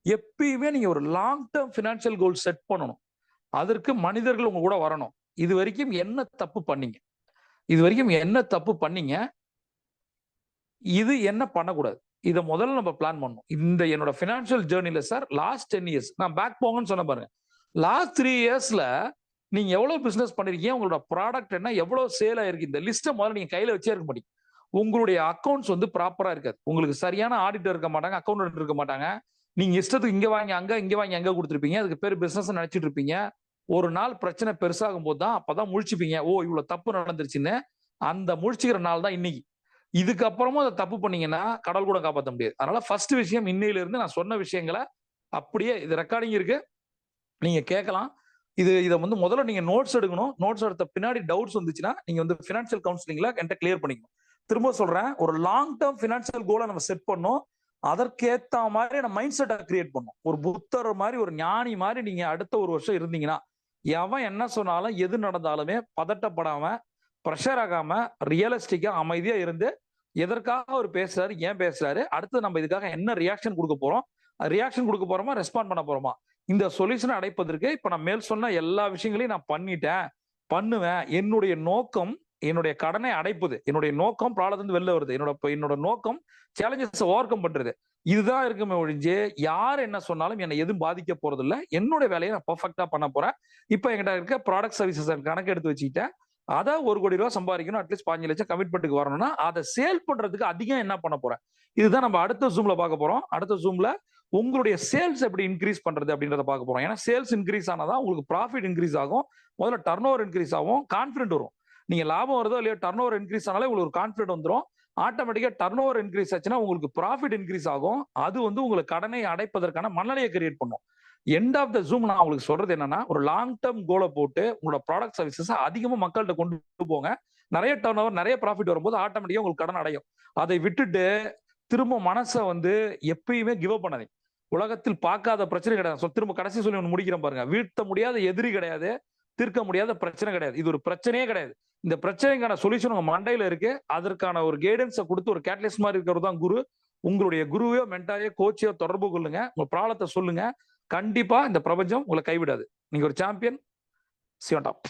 எப்பயுமே நீங்க ஒரு long term financial goal set பண்ணணும். அதற்கு மனிதர்கள் உங்க கூட வரணும். இது வரைக்கும் என்ன தப்பு பண்ணீங்க, இது வரைக்கும் என்ன தப்பு பண்ணீங்க, இது என்ன பண்ணக்கூடாது, இதை முதல்ல நம்ம பிளான் பண்ணணும். இந்த என்னோட பினான்சியல் ஜேர்னில சார் லாஸ்ட் 10 இயர்ஸ் நான் பேக் போங்கன்னு சொன்ன பாருங்க. லாஸ்ட் 3 இயர்ஸ்ல நீங்க எவ்வளவு பிசினஸ் பண்ணிருக்கீங்க, உங்களோட ப்ராடக்ட் என்ன, எவ்வளவு சேல் ஆயிருக்கு, இந்த லிஸ்ட்டை முதல்ல நீங்க கையில வச்சே இருக்க மாட்டீங்க. உங்களுடைய அக்கௌண்ட்ஸ் வந்து ப்ராப்பரா இருக்காது. உங்களுக்கு சரியான ஆடிட்டர் இருக்க மாட்டாங்க, அக்கௌண்டன்ட் இருக்க மாட்டாங்க. நீங்க இஷ்டத்துக்கு இங்க வாங்கி அங்க, இங்க வாங்கி அங்க கொடுத்துருப்பீங்க. அதுக்கு பேர் பிசினஸ் நினைச்சிட்டு இருப்பீங்க. ஒரு நாள் பிரச்சனை பெருசாகும் போது தான் அப்பதான் முழிச்சுப்பீங்க, ஓ இவ்வளவு தப்பு நடந்துருச்சுன்னு. அந்த முழிச்சுக்கிற நாள் தான் இன்னைக்கு. இதுக்கப்புறமும் அதை தப்பு பண்ணீங்கன்னா கடல் கூட காப்பாற்ற முடியாது. அதனால ஃபர்ஸ்ட் விஷயம், இன்னையில இருந்து நான் சொன்ன விஷயங்களை அப்படியே, இது ரெக்கார்டிங் இருக்கு, நீங்க கேட்கலாம். இதை வந்து முதல்ல நீங்க நோட்ஸ் எடுக்கணும். நோட்ஸ் எடுத்த பின்னாடி டவுட்ஸ் வந்துச்சுன்னா நீங்க வந்து பினான்சியல் கவுன்சிலிங்ல என்கிட்ட கிளியர் பண்ணிக்கணும். திரும்ப சொல்றேன், ஒரு லாங் டேர்ம் பினான்சியல் கோலை நம்ம செட் பண்ணோம். அதற்கேத்த மாதிரி நம்ம மைண்ட் செட்டை கிரியேட் பண்ணும். ஒரு புத்தர் மாதிரி, ஒரு ஞானி மாதிரி நீங்க அடுத்த ஒரு வருஷம் இருந்தீங்கன்னா எவன் என்ன சொன்னாலும் எது நடந்தாலுமே பதட்டப்படாம, ப்ரெஷர் ஆகாம, ரியலிஸ்டிக்கா அமைதியா இருந்து எதற்காக அவர் பேசுறாரு, ஏன் பேசுறாரு, அடுத்து நம்ம இதுக்காக என்ன ரியாக்ஷன் கொடுக்க போறோம், ரியாக்ஷன் கொடுக்க போறோமா, ரெஸ்பாண்ட் பண்ண போறோமா, இந்த சொல்யூஷனை அடைப்பதற்கு இப்ப நான் மேல் சொன்ன எல்லா விஷயங்களையும் நான் பண்ணிட்டேன், பண்ணுவேன். என்னுடைய நோக்கம் என்னுடைய கடனை அடைப்பது, என்னுடைய நோக்கம் ப்ராப்ளத்துல வெளில வருது, என்னோட நோக்கம் சேலஞ்சஸ் ஓவர் கம் பண்றது. இதுதான் இருக்குமே ஒழிஞ்சு யார் என்ன சொன்னாலும் என்னை எதுவும் பாதிக்க போறது இல்லை. என்னுடைய வேலையை நான் பர்ஃபெக்டா பண்ண போறேன். இப்ப என்கிட்ட இருக்க ப்ராடக்ட் சர்வீசஸ் கணக்கு எடுத்து வச்சுக்கிட்டேன். அதை 1 கோடி ரூபாய் சம்பாதிக்கணும், அட்லீஸ்ட் 15 லட்சம் கமிட்மெண்ட்டுக்கு வரணும்னா அதை சேல் பண்றதுக்கு அதிகம் என்ன பண்ண போறேன், இதுதான் நம்ம அடுத்த ஜூம்ல பார்க்க போறோம். அடுத்த ஜூம்ல உங்களுடைய சேல்ஸ் எப்படி இன்க்ரீஸ் பண்றது அப்படின்றத பார்க்க போறோம். ஏன்னா சேல்ஸ் இன்க்ரீஸ் ஆனாதான் உங்களுக்கு ப்ராஃபிட் இன்க்ரீஸ் ஆகும். முதல்ல டர்ன் ஓவர் இன்க்ரீஸ் ஆகும், கான்பிடன்ட் வரும். நீங்க லாபம் வருதோ இல்லையோ, டர்ன் ஓவர் இன்க்ரீஸ் ஆனாலே உங்களுக்கு ஒரு கான்பிடன்ட் வந்துடும். ஆட்டோமேட்டிக்கா டர்ன் ஓவர் இன்க்ரீஸ் ஆச்சுன்னா உங்களுக்கு ப்ராஃபிட் இன்க்ரீஸ் ஆகும். அது வந்து உங்களுக்கு கடனை அடைப்பதற்கான மனநிலையை கிரியேட் பண்ணும். எண்ட் ஆஃப் த ஜூம் நான் உங்களுக்கு சொல்றது என்னன்னா, ஒரு லாங் டேர்ம் கோலை போட்டு உங்களோட ப்ராடக்ட் சர்வீசஸ் அதிகமா மக்கள்கிட்ட கொண்டு போங்க. நிறைய டர்ன் ஓவர், நிறைய ப்ராஃபிட் வரும்போது ஆட்டோமேட்டிக்கா உங்களுக்கு கடன் அடையும். அதை விட்டுட்டு திரும்ப மனசை வந்து எப்பயுமே கிவ் அப் பண்ணாதீங்க. உலகத்தில் பார்க்காத பிரச்சனை கிடையாது. திரும்ப கடைசி சொல்லி ஒன்று முடிக்கிறேன் பாருங்க. வீழ்த்த முடியாத எதிரி கிடையாது, தீர்க்க முடியாத பிரச்சனை கிடையாது. இது ஒரு பிரச்சனையே கிடையாது. இந்த பிரச்சனைக்கான சொல்யூஷன் உங்க மண்டையில இருக்கு. அதற்கான ஒரு கைடன்ஸை கொடுத்து ஒரு கேட்டலிஸ்ட் மாதிரி இருக்கிறது தான் குரு. உங்களுடைய குருவையோ மென்டாரையோ கோச்சையோ தொடர்பு கொள்ளுங்க, உங்க ப்ராப்ளத்தை சொல்லுங்க. கண்டிப்பா இந்த பிரபஞ்சம் உங்களை கைவிடாது. நீங்க ஒரு சாம்பியன். சிவன் டாப்.